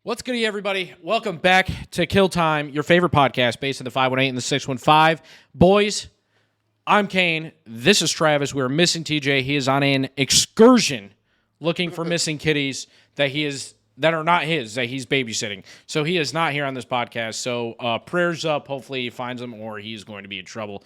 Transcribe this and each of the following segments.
What's good, everybody? Welcome back to Kill Time, your favorite podcast based in the 518 and the 615. Boys, I'm Kane. This is Travis. We're missing TJ. He is on an excursion looking for missing kitties that are not his, that he's babysitting. So he is not here on this podcast. So prayers up. Hopefully he finds them or he's going to be in trouble.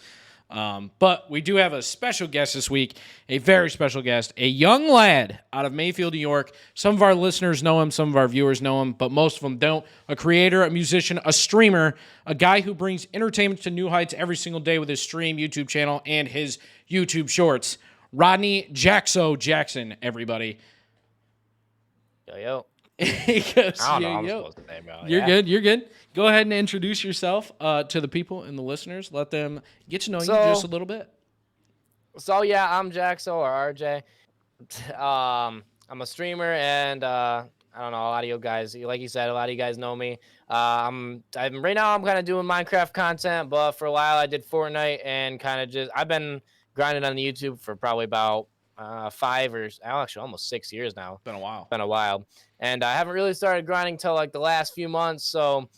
But we do have a special guest this week, a very special guest, a young lad out of Mayfield, New York. Some of our listeners know him, some of our viewers know him, but most of them don't. A creator, a musician, a streamer, a guy who brings entertainment to new heights every single day with his stream, YouTube channel, and his YouTube shorts. Rodney Jaxzo Jackson, everybody. Yo. He goes, I don't know yo, how I'm yo. supposed to name it. You're good. Go ahead and introduce yourself to the people and the listeners. Let them get to know you just a little bit. So yeah, I'm Jaxzo or RJ. I'm a streamer, and I don't know, a lot of you guys, like you said, a lot of you guys know me. Right now I'm kind of doing Minecraft content, but for a while I did Fortnite and I've been grinding on the YouTube for probably about 5 or actually almost 6 years now. Been a while. And I haven't really started grinding till like the last few months. So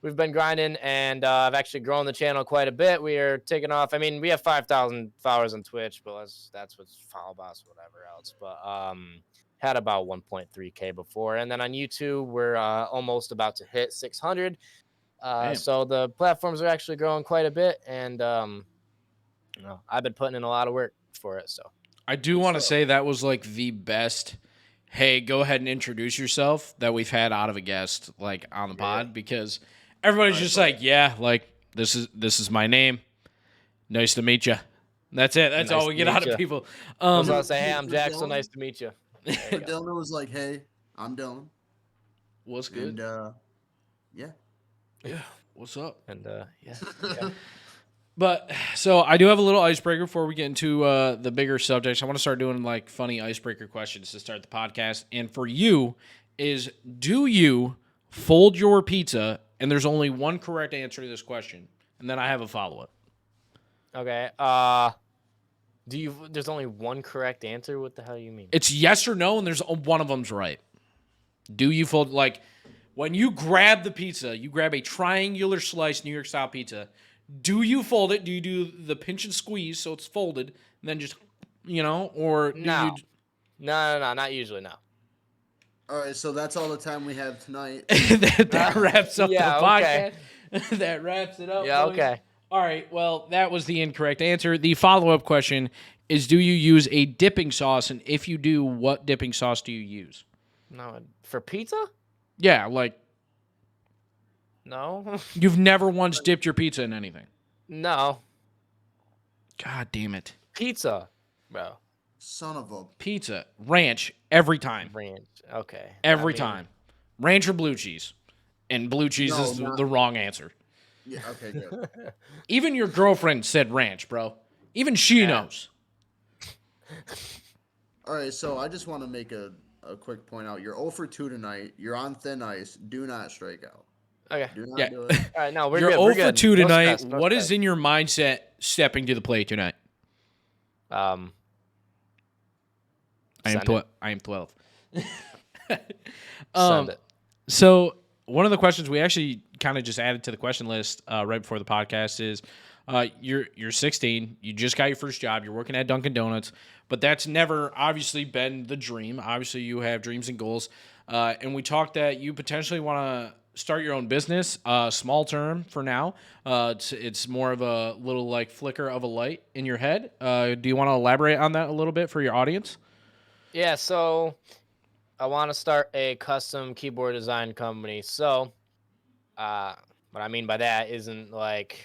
we've been grinding, and I've actually grown the channel quite a bit. We are taking off. I mean, we have 5,000 followers on Twitch, but that's what's follow us, whatever else. But had about 1.3K before. And then on YouTube, we're almost about to hit 600. So the platforms are actually growing quite a bit. And I've been putting in a lot of work for it. So I do want to say that was like the best, hey, go ahead and introduce yourself that we've had out of a guest like on the pod, because everybody's just like, yeah, like this is my name. Nice to meet you. That's it. That's all we get out of people. I was gonna say, hey, I'm Jaxzo. Nice to meet you. Dylan was like, hey, I'm Dylan. What's good? And Yeah. What's up? And yeah. But so I do have a little icebreaker before we get into the bigger subjects. I want to start doing like funny icebreaker questions to start the podcast. And for you is, do you fold your pizza? And there's only one correct answer to this question. And then I have a follow-up. Okay. There's only one correct answer? What the hell you mean? It's yes or no, and there's one of them's right. Do you fold, like, when you grab the pizza, you grab a triangular slice New York style pizza, do you fold it? Do you do the pinch and squeeze so it's folded, and then just, or do No. you... No, not usually, no. all right, so that's all the time we have tonight. that wraps up the podcast. Okay. That wraps it up. Yeah, boys. okay. All right, well, that was the incorrect answer. The follow-up question is, do you use a dipping sauce? And if you do, what dipping sauce do you use? No, for pizza? Yeah, like, No. you've never once dipped your pizza in anything. No. God damn it. Pizza, bro. Son of a... Pizza. Ranch. Every time. Ranch. Okay. Every time. Ranch or blue cheese. And blue cheese is the wrong answer. Yeah, okay, good. Even your girlfriend said ranch, bro. Even she knows. All right, so I just want to make a quick point out. You're 0 for 2 tonight. You're on thin ice. Do not strike out. Okay. Do not do it. All right, no, we're You're good. 0 We're for good. 2 No tonight. stress, no What is stress. in your mindset stepping to the plate tonight? I am Send it. 12. Send it. So one of the questions we actually kind of just added to the question list right before the podcast is, you're 16, you just got your first job, you're working at Dunkin' Donuts, but that's never obviously been the dream. Obviously, you have dreams and goals, and we talked that you potentially want to start your own business. Small term for now. It's more of a little like flicker of a light in your head. Do you want to elaborate on that a little bit for your audience? Yeah, so I want to start a custom keyboard design company. So, what I mean by that isn't like,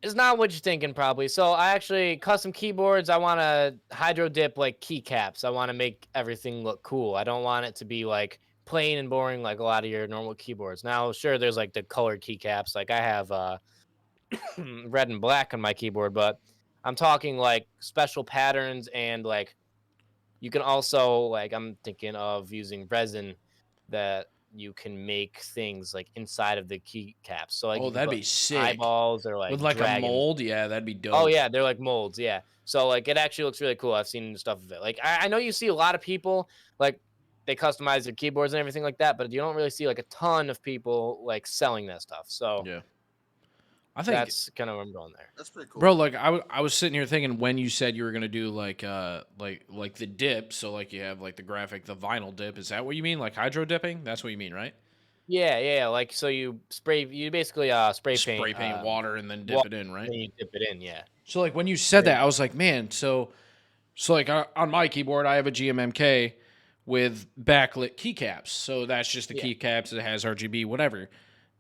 it's not what you're thinking probably. So I actually, custom keyboards, I want to hydro dip like keycaps. I want to make everything look cool. I don't want it to be like plain and boring like a lot of your normal keyboards. Now, sure, there's like the colored keycaps. Like I have red and black on my keyboard, but I'm talking like special patterns, and like you can also, like, I'm thinking of using resin that you can make things like inside of the keycaps. So like, That'd be sick. Eyeballs or like With like dragons. a mold, yeah, that'd be dope. Oh yeah, they're like molds, yeah. So like it actually looks really cool. I've seen stuff of it. Like I know you see a lot of people like they customize their keyboards and everything like that, but you don't really see like a ton of people like selling that stuff. So Yeah. I think, that's kind of where I'm going there. That's pretty cool. bro, like I was sitting here thinking when you said you were gonna do like the dip, so like you have like the graphic, the vinyl dip. Is that what you mean? Like hydro dipping? That's what you mean, right? Yeah. Like so you basically spray paint Spray paint water and then dip water, it in, right? then you dip it in. Yeah. So like when you said that, I was like, man, so like on my keyboard, I have a GMMK with backlit keycaps. So that's just the Yeah. keycaps. It has RGB, whatever.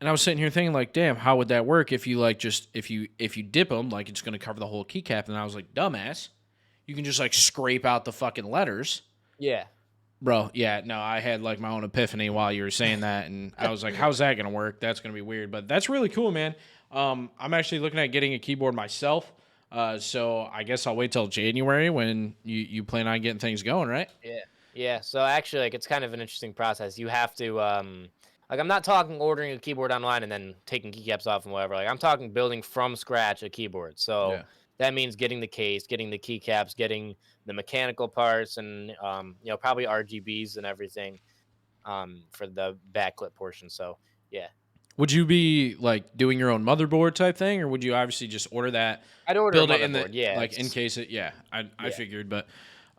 And I was sitting here thinking, like, damn, how would that work if you like just if you dip them, like it's gonna cover the whole keycap? And I was like, dumbass, you can just like scrape out the fucking letters, Yeah. bro. Yeah, no, I had like my own epiphany while you were saying that, and I was like, how's that gonna work? That's gonna be weird, but that's really cool, man. I'm actually looking at getting a keyboard myself. So I guess I'll wait till January when you plan on getting things going, right? Yeah. Yeah. So actually, like, it's kind of an interesting process. You have to, like, I'm not talking ordering a keyboard online and then taking keycaps off and whatever. Like, I'm talking building from scratch a keyboard. So Yeah. that means getting the case, getting the keycaps, getting the mechanical parts, and probably RGBs and everything, for the backlit portion. So yeah, Would you be like doing your own motherboard type thing, or would you obviously just order that, I'd order a build it in the motherboard. Yeah. like in case it? Yeah, I Yeah. figured, but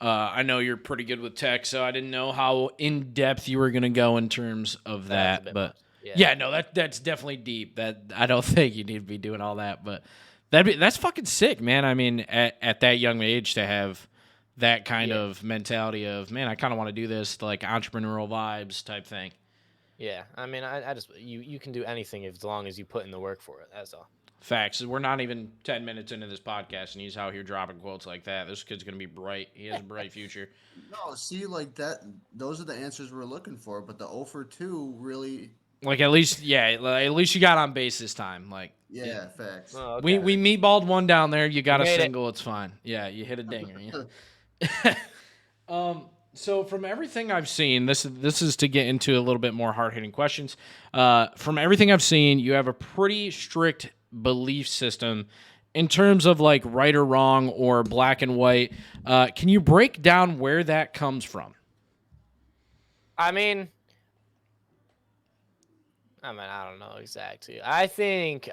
I know you're pretty good with tech, so I didn't know how in depth you were gonna go in terms of That's a that. bit But much. Yeah. yeah, no, that's definitely deep. That I don't think you need to be doing all that, but that's fucking sick, man. I mean, at that young age to have that kind Yeah. of mentality of, man, I kind of want to do this, like entrepreneurial vibes type thing. Yeah. I mean, I just you can do anything as long as you put in the work for it. That's all. Facts. We're not even 10 minutes into this podcast, and he's out here dropping quotes like that. This kid's going to be bright. He has a bright future. No, see, like that. Those are the answers we're looking for. But the 0 for 2 really, Like, at least, yeah, like, at least you got on base this time. Like, yeah, facts. Oh, okay. we meatballed one down there. You got a made it. single. It's fine. Yeah, you hit a dinger. So from everything I've seen, this is to get into a little bit more hard hitting questions. From everything I've seen, you have a pretty strict belief system in terms of like right or wrong or black and white. Can you break down where that comes from? I mean, I don't know exactly. I think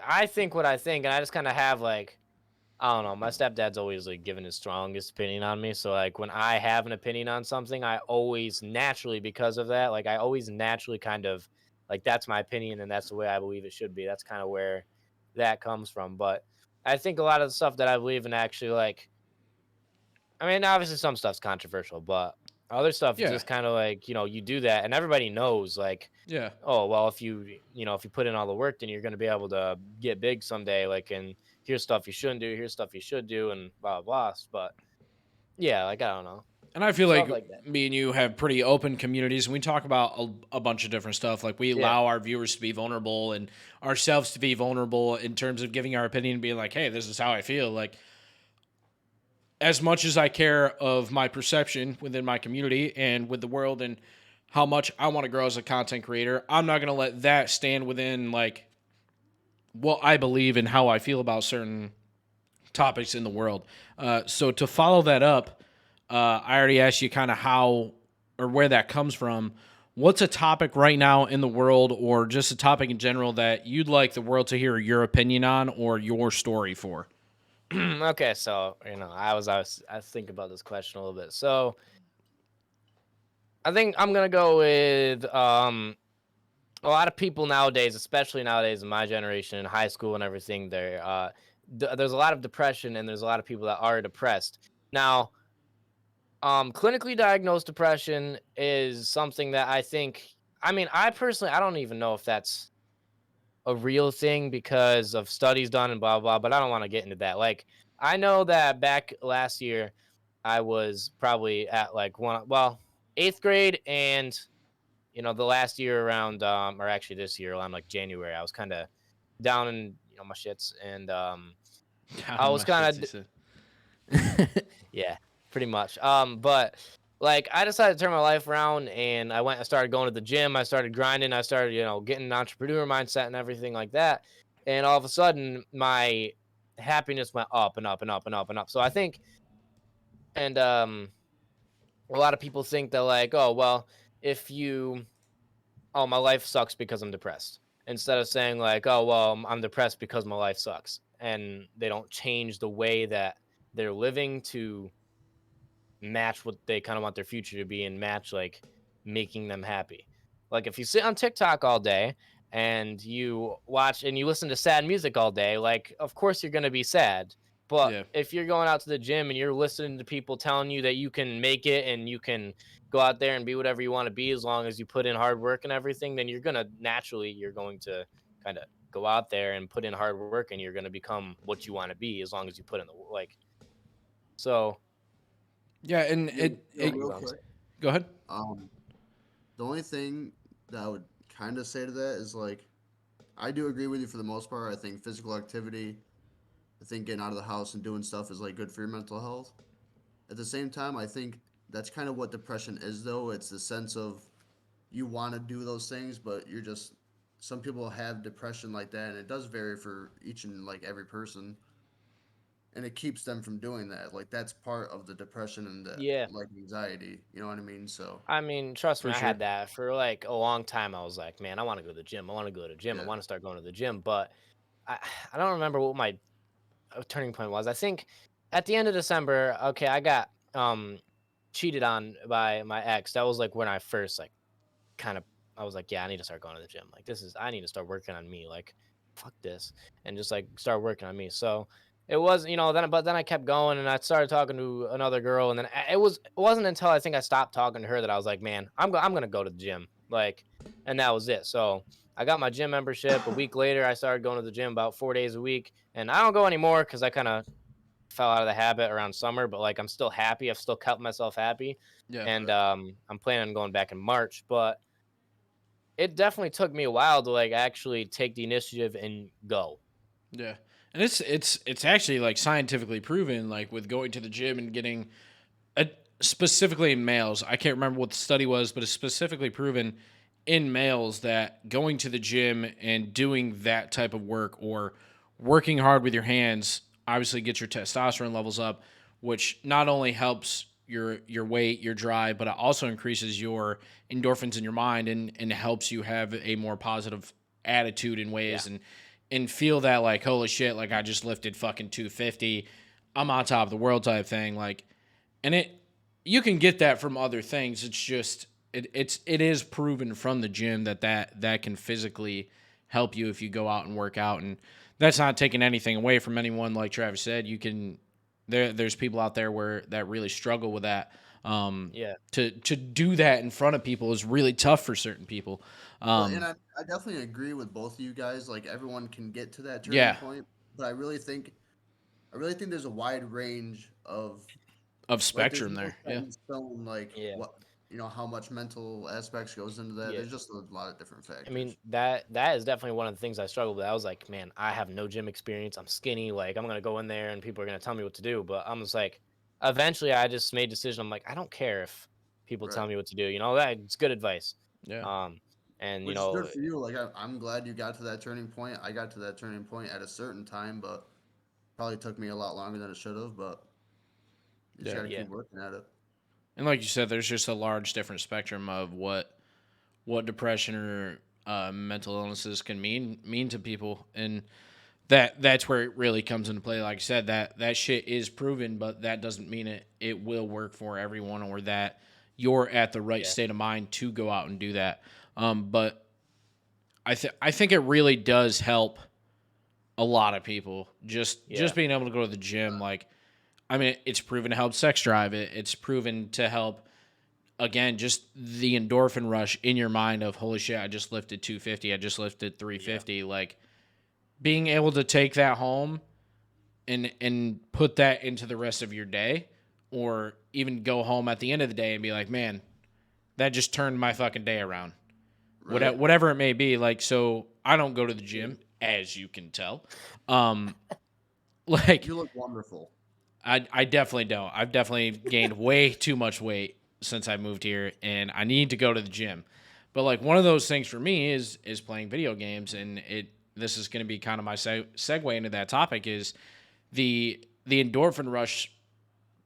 what I think, and I just kind of have like, I don't know. My stepdad's always like given his strongest opinion on me. So like when I have an opinion on something, I always naturally, because of that, like I always naturally kind of like that's my opinion and that's the way I believe it should be. That's kind of where that comes from. But I think a lot of the stuff that I believe in actually like, I mean, obviously some stuff's controversial, but other stuff is Yeah. just kind of like, you do that and everybody knows like, Yeah. oh, well, if you put in all the work, then you're going to be able to get big someday. Like, and here's stuff you shouldn't do, here's stuff you should do, and blah, blah, blah. But yeah, like, I don't know. And I feel Stuff like like that. me and you have pretty open communities, and we talk about a bunch of different stuff. Like we allow our viewers to be vulnerable and ourselves to be vulnerable in terms of giving our opinion and being like, hey, this is how I feel. Like, as much as I care of my perception within my community and with the world and how much I want to grow as a content creator, I'm not going to let that stand within like what I believe and how I feel about certain topics in the world. So to follow that up, I already asked you kind of how or where that comes from. What's a topic right now in the world or just a topic in general that you'd like the world to hear your opinion on or your story for? Okay, so I was thinking about this question a little bit. So I think I'm gonna go with a lot of people nowadays, especially nowadays in my generation, in high school and everything. There's a lot of depression and there's a lot of people that are depressed now. Clinically diagnosed depression is something that I think. I mean, I personally, I don't even know if that's a real thing because of studies done and blah blah. But I don't want to get into that. Like, I know that back last year, I was probably at like eighth grade, and the last year around, or actually this year around like January, I was kind of down in my shits, and I was kind of yeah, pretty much. But like I decided to turn my life around, and I started going to the gym. I started grinding. I started getting an entrepreneur mindset and everything like that. And all of a sudden, my happiness went up and up and up and up and up. So I think, and a lot of people think that like, oh well, if you, oh, my life sucks because I'm depressed, instead of saying like, oh, well, I'm depressed because my life sucks, and they don't change the way that they're living to match what they kind of want their future to be and match like making them happy. Like if you sit on TikTok all day and you watch and you listen to sad music all day, like of course you're going to be sad. But Yeah. if you're going out to the gym and you're listening to people telling you that you can make it and you can go out there and be whatever you want to be as long as you put in hard work and everything, then you're going to naturally you're going to kind of go out there and put in hard work and you're going to become what you want to be as long as you put in the like. So, Yeah, and Yo, you real go on. quick. go ahead. Um, the only thing that I would kind of say to that is like, I do agree with you for the most part. I think physical activity, I think getting out of the house and doing stuff is like good for your mental health. At the same time, I think that's kind of what depression is, though. It's the sense of you want to do those things, but you're just. Some people have depression like that, and it does vary for each and like every person, and it keeps them from doing that. Like that's part of the depression and the Yeah. like anxiety. You know what I mean? So I mean, trust me, For I sure. had that for like a long time. I was like, man, I want to go to the gym. I want to go to the gym. I yeah, want to start going to the gym. But I, I don't remember what my turning point was. I think at the end of December, okay, I got cheated on by my ex. That was like when I first like kind of I was like, yeah, I need to start going to the gym. Like this is I need to start working on me. Like fuck this, and just like start working on me. So it was, then but then I kept going and I started talking to another girl, and then it wasn't until I think I stopped talking to her that I was like, man, I'm gonna go to the gym. Like, and that was it. So I got my gym membership. A week later, I started going to the gym about 4 days a week, and I don't go anymore because I kind of fell out of the habit around summer. But like I'm still happy. I've still kept myself happy, Yeah. and right. I'm planning on going back in March, but it definitely took me a while to like actually take the initiative and go. Yeah. And it's actually like scientifically proven, like with going to the gym and getting a, specifically in males. I can't remember what the study was, but it's specifically proven in males that going to the gym and doing that type of work or working hard with your hands obviously gets your testosterone levels up, which not only helps your weight, your drive, but it also increases your endorphins in your mind and helps you have a more positive attitude in Yeah. ways and feel that like holy shit, like I just lifted fucking 250, I'm on top of the world type thing. Like, and it you can get that from other things. It's just it is proven from the gym that can physically help you if you go out and work out. And that's not taking anything away from anyone. Like Travis said, you can there's people out there where that really struggle with that. Yeah. To do that in front of people is really tough for certain people. Well, and Um, I definitely agree with both of you guys. Like everyone can get to that turning yeah, point, but I really think there's a wide range of of like there's spectrum no there. set Yeah, in stone like Yeah. what how much mental aspects goes into that. Yeah. There's just a lot of different I mean, factors. that is definitely one of the things I struggled with. I was like, man, I have no gym experience. I'm skinny. Like, I'm gonna go in there and people are gonna tell me what to do. But I'm just like, eventually, I just made a decision. I'm like, I don't care if people Right. tell me what to do. That's good advice. yeah, Um, and Which is good for you. Like I'm glad you got to that turning point. I got to that turning point at a certain time, but probably took me a lot longer than it should have. But you just yeah. got to yeah, keep working at it. And like you said, there's just a large different spectrum of what depression or mental illnesses can mean to people, and that's where it really comes into play. Like I said, that shit is proven, but that doesn't mean it will work for everyone or that you're at the right yeah, state of mind to go out and do that. But I think it really does help a lot of people yeah, just being able to go to the gym. Like I mean, it's proven to help sex drive. It's proven to help again, just the endorphin rush in your mind of holy shit, I just lifted 250, I just lifted yeah, 350. Like being able to take that home and put that into the rest of your day, or even go home at the end of the day and be like, man, that just turned my fucking day around. Right. Whatever it may be. Like, so I don't go to the gym, as you can tell. Um, like You look wonderful. I definitely don't. I've definitely gained way too much weight since I moved here, and I need to go to the gym. But like one of those things for me is playing video games, and this is going to be kind of my segue into that topic is the endorphin rush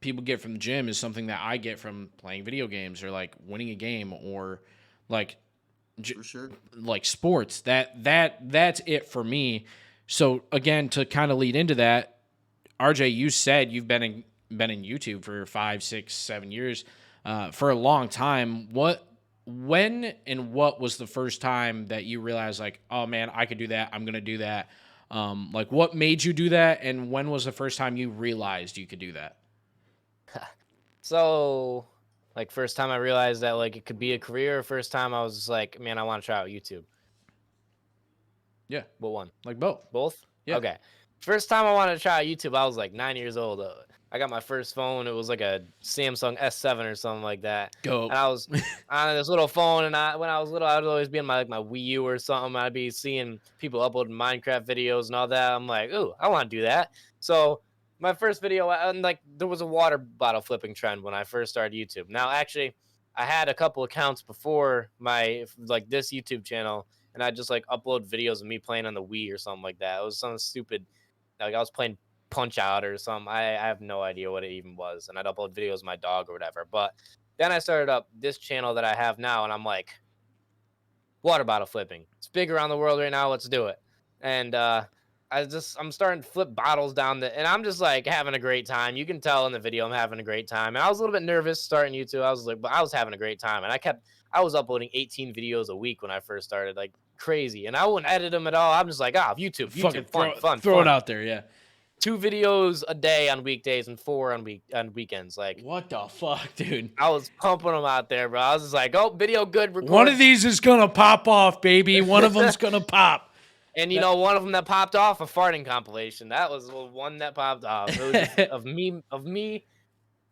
people get from the gym is something that I get from playing video games or like winning a game or like For sure. like sports. That's it for me. So again, to kind of lead into that, RJ, you said you've been in YouTube for 5, 6, 7 years, for a long time. When and what was the first time that you realized like, oh man, I could do that. I'm gonna do that. Like what made you do that, and when was the first time you realized you could do that? So, like, first time I realized that like it could be a career. First time I was just like, man, I want to try out YouTube. Yeah, What one? like both. Both? Yeah. Okay. First time I wanted to try YouTube, I was like 9 years old. I got my first phone. It was like a Samsung S7 or something like that. Go. And I was on this little phone. And when I was little, I would always be on my Wii U or something. I'd be seeing people uploading Minecraft videos and all that. I'm like, ooh, I want to do that. So my first video, and like there was a water bottle flipping trend when I first started YouTube. Now, actually, I had a couple accounts before my like this YouTube channel, and I just like upload videos of me playing on the Wii or something like that. It was something stupid. Like I was playing Punch Out or something. I have no idea what it even was, and I'd upload videos of my dog or whatever. But then I started up this channel that I have now, and I'm like, water bottle flipping. It's big around the world right now. Let's do it. And I'm starting to flip bottles down and I'm just like having a great time. You can tell in the video I'm having a great time. And I was a little bit nervous starting YouTube. But I was having a great time, and I was uploading 18 videos a week when I first started, like crazy. And I wouldn't edit them at all. I'm just like, YouTube, Fucking fun, throw fun. it out there, yeah. 2 videos a day on weekdays and 4 on weekends. Like, What the fuck, dude? I was pumping them out there, bro. I was just like, oh, video good, record. One of these is gonna pop off, baby. One of them's gonna pop. And you know, one of them that popped off, a farting compilation. That was the one that popped off. It was just of me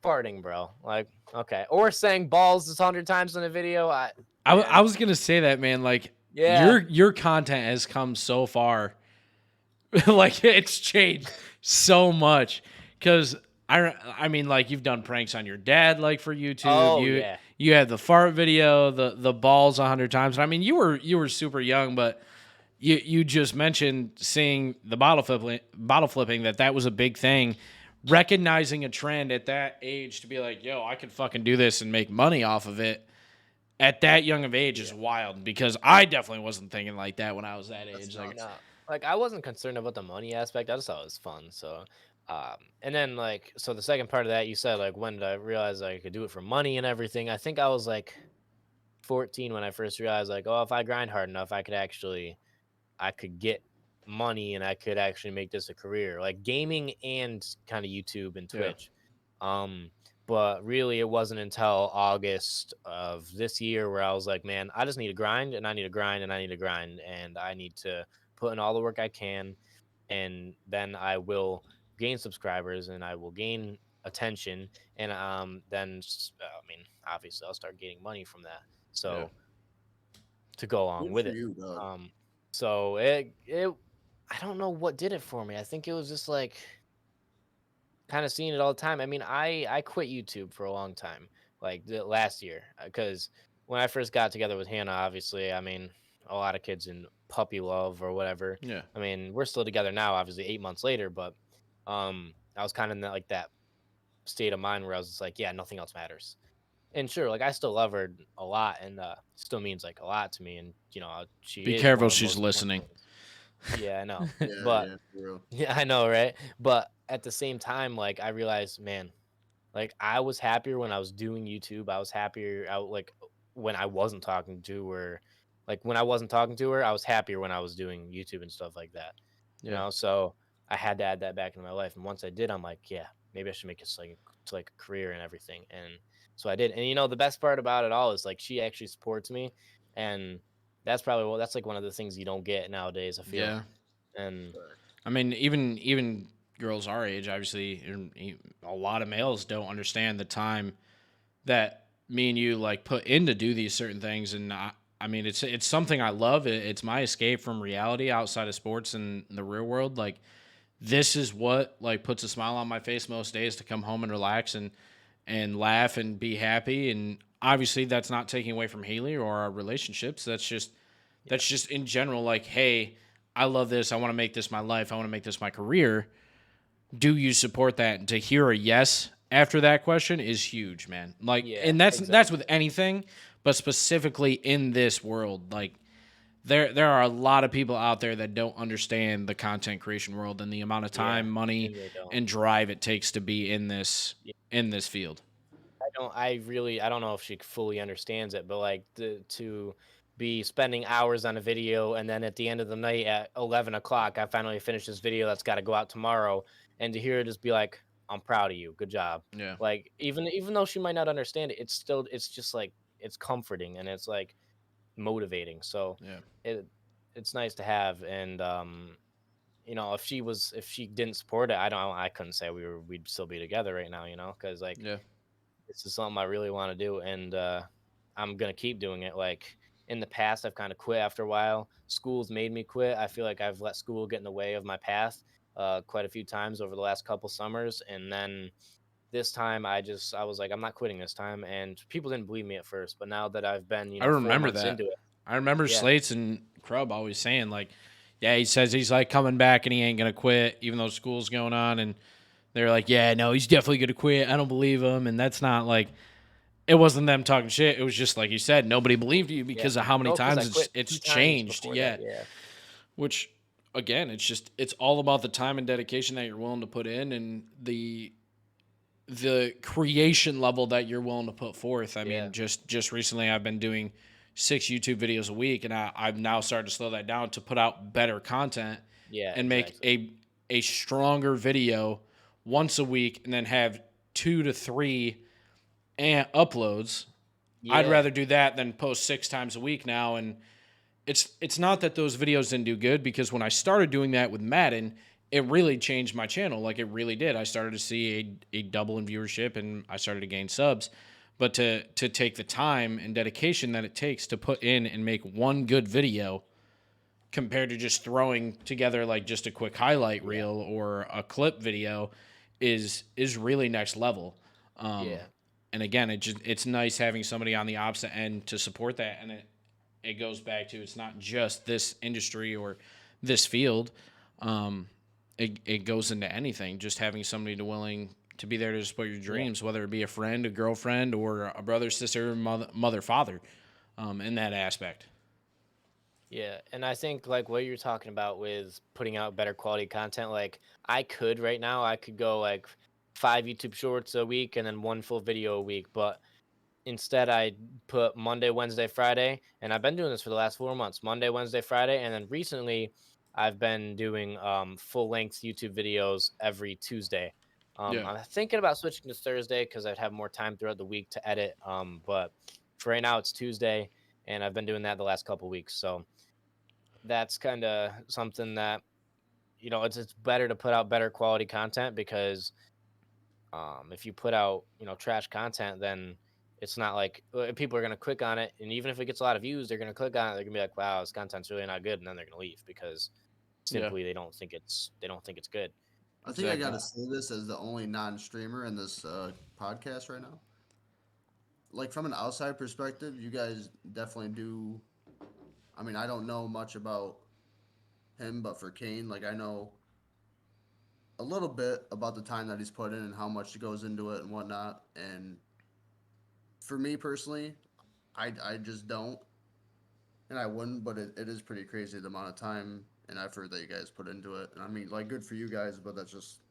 farting, bro. Like, okay, or saying balls 100 times in a video. I was gonna say that, man. Like, Yeah. your content has come so far. Like, it's changed so much. Because I mean, like, you've done pranks on your dad, like for YouTube. Oh, yeah. You had the fart video, the balls 100 times. And I mean, you were super young, but you just mentioned seeing the bottle flipping, that was a big thing. Recognizing a trend at that age to be like, yo, I could fucking do this and make money off of it at that young of age is wild, because I definitely wasn't thinking like that when I was that age. Like I wasn't concerned about the money aspect. I just thought it was fun. So, and then like, so the second part of that, you said like, when did I realize I could do it for money and everything? I think I was like 14 when I first realized like, oh, if I grind hard enough, I could get money and I could actually make this a career, like gaming and kind of YouTube and Twitch. But really it wasn't until August of this year where I was like, man, I just need to grind and I need to grind and I need to grind and I need to put in all the work I can, and then I will gain subscribers and I will gain attention, and then I mean, obviously I'll start getting money from that. So to go along Good with for it. you, dog. So it I don't know what did it for me. I think it was just like kind of seeing it all the time. I mean, I quit YouTube for a long time, like last year, because when I first got together with Hannah, obviously, I mean, a lot of kids in puppy love or whatever. Yeah. I mean, we're still together now, obviously 8 months later, but I was kind of in that state of mind where I was just like, yeah, nothing else matters. And sure, like I still love her a lot, and still means like a lot to me. And you know, she Be is careful, one of the she's most listening. important things. Yeah, I know. Yeah, But yeah, for real. yeah, I know, right? But at the same time, like I realized, man, like I was happier when I was doing YouTube. I was happier out like when I wasn't talking to her. Like when I wasn't talking to her, I was happier when I was doing YouTube and stuff like that. You know, so I had to add that back into my life. And once I did, I'm like, yeah, maybe I should make this like a career and everything. And so I did. And you know, the best part about it all is like she actually supports me, and that's like one of the things you don't get nowadays, I feel. Yeah. And I mean, even girls our age, obviously, a lot of males don't understand the time that me and you like put in to do these certain things. And I mean, it's something I love. It's my escape from reality outside of sports and the real world. Like, this is what like puts a smile on my face most days, to come home and relax and laugh and be happy. And obviously, that's not taking away from Haley or our relationships. That's just in general. Like, hey, I love this. I want to make this my life. I want to make this my career. Do you support that? And to hear a yes after that question is huge, man. Like, Yeah, and that's exactly. with anything, but specifically in this world, like there are a lot of people out there that don't understand the content creation world and the amount of Yeah, time, money, they really don't. and drive it takes to be in this Yeah, field. I don't know if she fully understands it, but like to be spending hours on a video and then at the end of the night at 11 o'clock, I finally finished this video that's got to go out tomorrow, and to hear her just be like, "I'm proud of you, good job." Yeah, Like even though she might not understand it, it's just like it's comforting and it's like motivating. So yeah, it it's nice to have, and if she didn't support it, I couldn't say we'd still be together right now, because like yeah. this is something I really want to do, and I'm gonna keep doing it. Like in the past, I've kind of quit after a while. School's made me quit. I feel like I've let school get in the way of my path quite a few times over the last couple summers, and then this time I was like, I'm not quitting this time, and people didn't believe me at first, but now that I've been I 4 remember months that. into it, I remember yeah, Slates and Krub always saying like, yeah, he says he's like coming back and he ain't gonna quit even though school's going on, and they're like, yeah, no, he's definitely gonna quit. I don't believe him, and that's not like it wasn't them talking shit. It was just like you said, nobody believed you yeah. because of how many No, because I times quit it's 2 times changed. before that. Yeah, Yeah, which again, it's all about the time and dedication that you're willing to put in and the creation level that you're willing to put forth. I yeah, mean, just recently I've been doing 6 YouTube videos a week, and I've now started to slow that down to put out better content yeah, and make exactly. a stronger video once a week, and then have 2 to 3 uploads. I'd Yeah, rather do that than post 6 times a week now. And it's not that those videos didn't do good, because when I started doing that with Madden, it really changed my channel. Like it really did. I started to see a double in viewership and I started to gain subs. But to take the time and dedication that it takes to put in and make one good video compared to just throwing together like just a quick highlight yeah, reel or a clip video is really next level. Um, yeah, and again, it's nice having somebody on the opposite end to support that, and it goes back to it's not just this industry or this field. Um, it goes into anything. Just having somebody to willing to be there to support your yeah. dreams, whether it be a friend, a girlfriend, or a brother, sister, mother, father, in that aspect. Yeah, and I think like what you're talking about with putting out better quality content, like I could go like 5 YouTube shorts a week and then one full video a week, but instead I put Monday, Wednesday, Friday, and I've been doing this for the last 4 months. Monday, Wednesday, Friday, and then recently I've been doing full length YouTube videos every Tuesday. Yeah. I'm thinking about switching to Thursday because I'd have more time throughout the week to edit. But for right now it's Tuesday, and I've been doing that the last couple weeks. So that's kind of something that it's better to put out better quality content because if you put out trash content, then it's not like people are going to click on it, and even if it gets a lot of views, they're going to click on it, they're going to be like, wow, this content's really not good, and then they're going to leave because Yeah. simply they don't think it's good. I think I Exactly. got to say this as the only non-streamer in this podcast right now. Like from an outside perspective, you guys definitely do. I mean, I don't know much about him, but for Kane, like I know a little bit about the time that he's put in and how much goes into it and whatnot. And for me personally, I just don't, and I wouldn't. But it is pretty crazy the amount of time and effort that you guys put into it. And I mean, like, good for you guys, but that's just,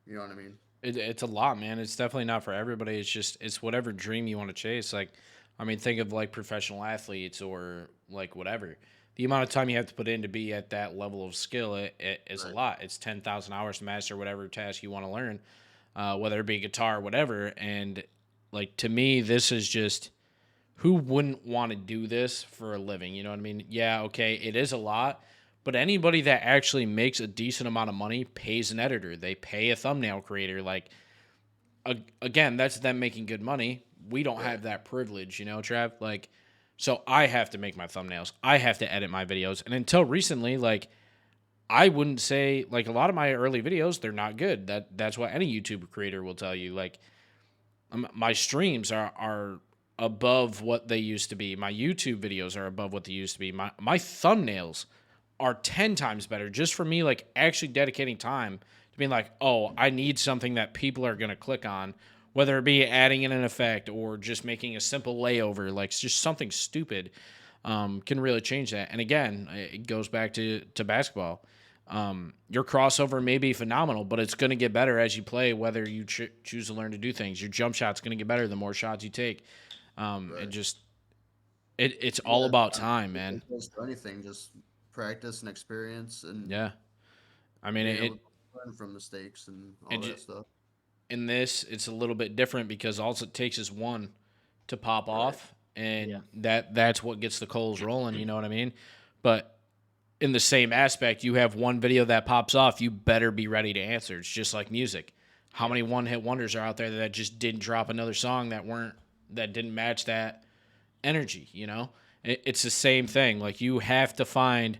you know what I mean. It's a lot, man. It's definitely not for everybody. It's whatever dream you want to chase. Like, I mean, think of like professional athletes or like whatever. The amount of time you have to put in to be at that level of skill, it is a Right. lot. It's 10,000 hours to master whatever task you want to learn, whether it be guitar or whatever. And like to me, this is just who wouldn't want to do this for a living? You know what I mean? Yeah, okay, it is a lot, but anybody that actually makes a decent amount of money pays an editor. They pay a thumbnail creator. Like, again, that's them making good money. We don't Right. have that privilege, you know, Trav. Like, so I have to make my thumbnails. I have to edit my videos. And until recently, like, I wouldn't say like a lot of my early videos, they're not good. That's what any YouTube creator will tell you. Like, my streams are above what they used to be. My YouTube videos are above what they used to be. My thumbnails are 10 times better just for me like actually dedicating time to being like, oh, I need something that people are going to click on, whether it be adding in an effect or just making a simple layover, like just something stupid, can really change that. And again, it goes back to basketball. Your crossover may be phenomenal, but it's going to get better as you play, whether you choose to learn to do things. Your jump shot's going to get better the more shots you take. Right. It just it's all Yeah, about time, man. it goes for anything, just practice and experience and Yeah, I mean being able to learn from mistakes and all that it stuff. in this it's a little bit different because all it takes is one to pop Right. off, Yeah. and that's what gets the coals rolling. You know what I mean? But in the same aspect, you have one video that pops off, you better be ready to answer. It's just like music. How many one-hit wonders are out there that just didn't drop another song that didn't match that energy? You know, it's the same thing. Like you have to find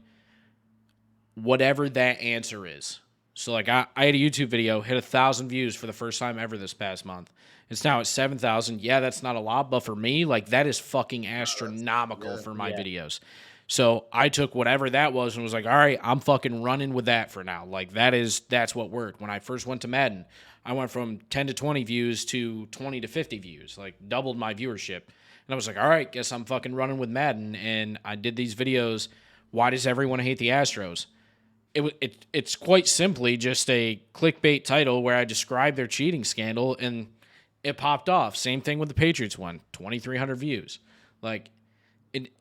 whatever that answer is. So like I had a YouTube video hit 1,000 views for the first time ever this past month. It's now at 7,000. Yeah, that's not a lot, but for me, like that is fucking astronomical Yeah. for my Yeah. videos. So I took whatever that was and was like, all right, I'm fucking running with that for now. Like that's what worked. When I first went to Madden, I went from 10 to 20 views to 20 to 50 views, like doubled my viewership. And I was like, all right, guess I'm fucking running with Madden. And I did these videos. Why does everyone hate the Astros? It's quite simply just a clickbait title where I describe their cheating scandal and it popped off. Same thing with the Patriots one, 2,300 views. Like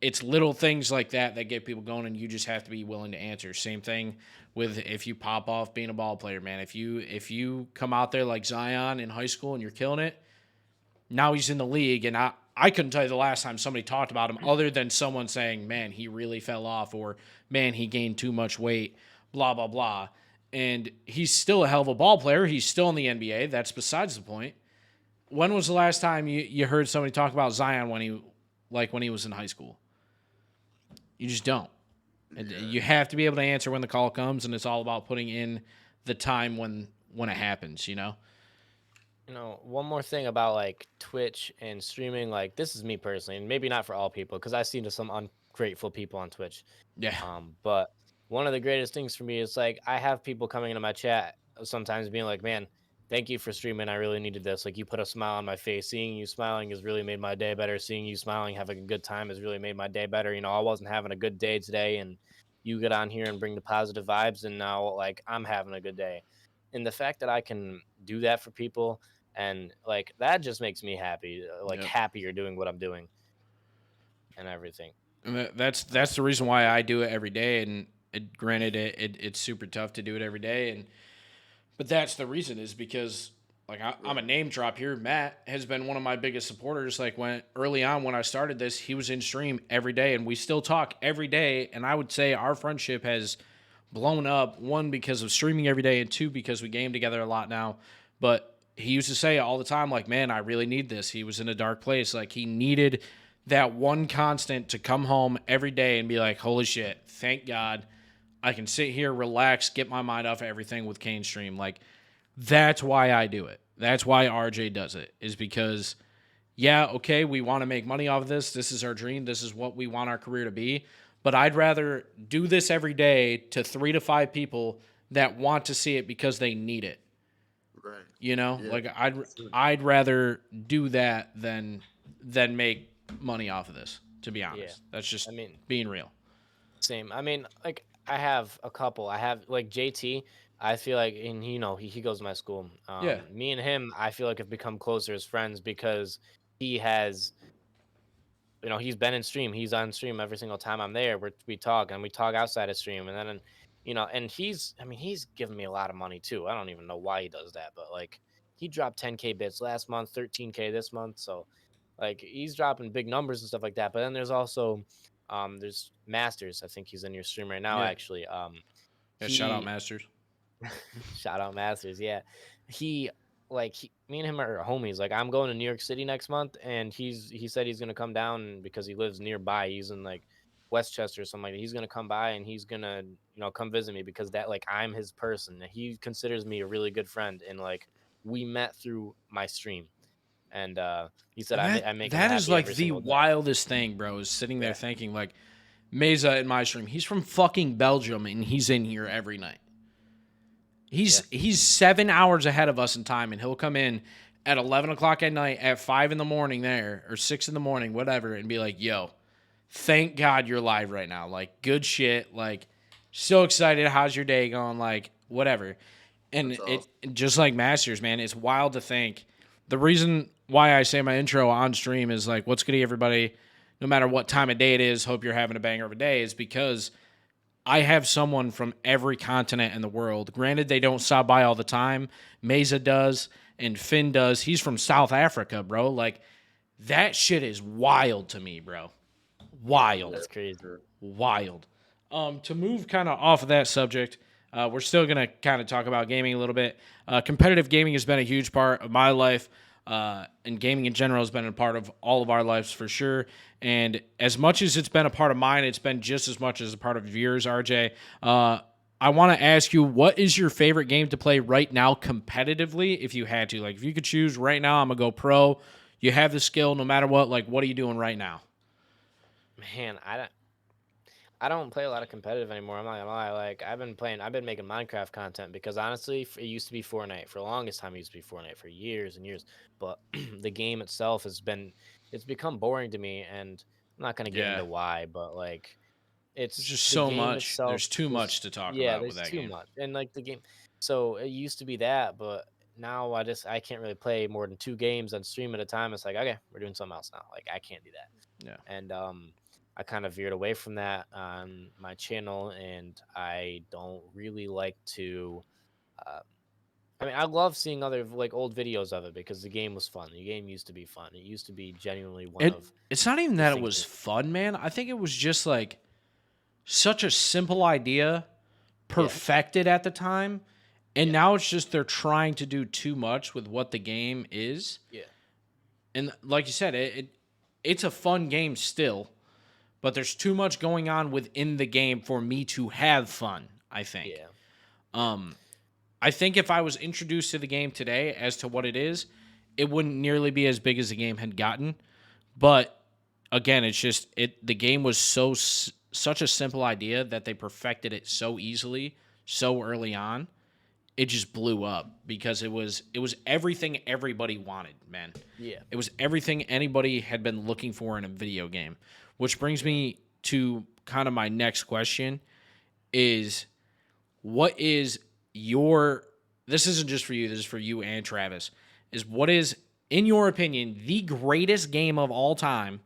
it's little things like that that get people going, and you just have to be willing to answer. Same thing with if you pop off being a ball player, man. If you come out there like Zion in high school and you're killing it, now he's in the league, and I couldn't tell you the last time somebody talked about him other than someone saying, man, he really fell off, or man, he gained too much weight, blah, blah, blah. And he's still a hell of a ball player. He's still in the NBA. That's besides the point. When was the last time you heard somebody talk about Zion when he was in high school? You just don't. And you have to be able to answer when the call comes, and it's all about putting in the time when it happens, you know? One more thing about like Twitch and streaming, like this is me personally, and maybe not for all people, because I've seen some ungrateful people on Twitch. Yeah. But one of the greatest things for me is like I have people coming into my chat sometimes being like, "Man, thank you for streaming. I really needed this. Like you put a smile on my face. Seeing you smiling has really made my day better. Seeing you smiling, having a good time has really made my day better. I wasn't having a good day today, and you get on here and bring the positive vibes, and now like I'm having a good day." And the fact that I can do that for people and like that just makes me happy, like Yep. happier doing what I'm doing and everything. And that's the reason why I do it every day. And granted, it's super tough to do it every day. But that's the reason is because like I'm a name drop here. Matt has been one of my biggest supporters. Like when early on when I started this, he was in stream every day, and we still talk every day. And I would say our friendship has blown up, one because of streaming every day, and two because we game together a lot now. But he used to say all the time, like, man, I really need this. He was in a dark place. Like he needed that one constant to come home every day and be like, holy shit, thank God I can sit here, relax, get my mind off of everything with Kane Stream. Like, that's why I do it. That's why RJ does it, is because, yeah, okay, we want to make money off of this. This is our dream. This is what we want our career to be. But I'd rather do this every day to 3 to 5 people that want to see it because they need it. Right. You know, Yeah, like sure. I'd rather do that than make money off of this. To be honest, Yeah. that's just I mean, being real. same. I mean, like I have a couple. I have like JT. I feel like, and he goes to my school. Yeah, Me and him, I feel like have become closer as friends because he has, he's been in stream. He's on stream every single time I'm there. We talk and we talk outside of stream, and then, and he's given me a lot of money too. I don't even know why he does that, but like he dropped 10K bits last month, 13K this month, so like he's dropping big numbers and stuff like that. But then there's also there's Masters. I think he's in your stream right now, yeah. actually. Yeah, shout out He Masters. Shout out Masters, yeah. He me and him are homies. Like I'm going to New York City next month, and he said he's gonna come down because he lives nearby. He's in like Westchester or something like that. He's gonna come by and he's gonna come visit me because that like I'm his person. He considers me a really good friend, and like we met through my stream. And he said And I make him that is happy like every the single day. wildest thing, bro, is sitting there Yeah. thinking like Mesa in my stream. He's from fucking Belgium and he's in here every night. He's 7 hours ahead of us in time, and he'll come in at 11 o'clock at night, at 5 in the morning there, or 6 in the morning, whatever, and be like, yo, thank God you're live right now. Like, good shit. Like, so excited. How's your day going? Like, whatever. And That's it awesome. just like Masters, man, it's wild to think. The reason why I say my intro on stream is like, what's good to everybody, no matter what time of day it is, hope you're having a banger of a day, is because I have someone from every continent in the world. Granted, they don't stop by all the time. Mesa does, and Finn does. He's from South Africa, bro. Like, that shit is wild to me, bro. Wild. That's crazy. Wild. To move kind of off of that subject, we're still going to kind of talk about gaming a little bit. Competitive gaming has been a huge part of my life, and gaming in general has been a part of all of our lives for sure. And as much as it's been a part of mine, it's been just as much as a part of yours, RJ. I want to ask you, what is your favorite game to play right now competitively if you had to? Like, if you could choose right now, I'm going to go pro. You have the skill no matter what. Like, what are you doing right now? Man, I don't play a lot of competitive anymore. I'm not gonna lie. Like I've been making Minecraft content because honestly, it used to be Fortnite. For the longest time, it used to be Fortnite for years and years. But the game itself it's become boring to me, and I'm not gonna get Yeah. into why. But like, There's it's just the so game much. itself. There's too much to talk about with There's that too game. much, and like the game. So it used to be that, but now I can't really play more than 2 games on stream at a time. It's like okay, we're doing something else now. Like I can't do that. Yeah. And I kind of veered away from that on my channel, and I don't really like to. Uh, I mean, I love seeing other like old videos of it because the game was fun. The game used to be fun. It used to be genuinely one of It's not even the that it things. was fun, man. I think it was just like such a simple idea, perfected at the time, and now it's just they're trying to do too much with what the game is. Yeah. And like you said, it's a fun game still, but there's too much going on within the game for me to have fun, I think. Yeah. I think if I was introduced to the game today as to what it is, it wouldn't nearly be as big as the game had gotten. But again, it's just the game was such a simple idea that they perfected it so easily, so early on. It just blew up because it was everything everybody wanted, man. Yeah. It was everything anybody had been looking for in a video game. Which brings me to kind of my next question is, what is this isn't just for you, this is for you and Travis, is what is, in your opinion, the greatest game of all time,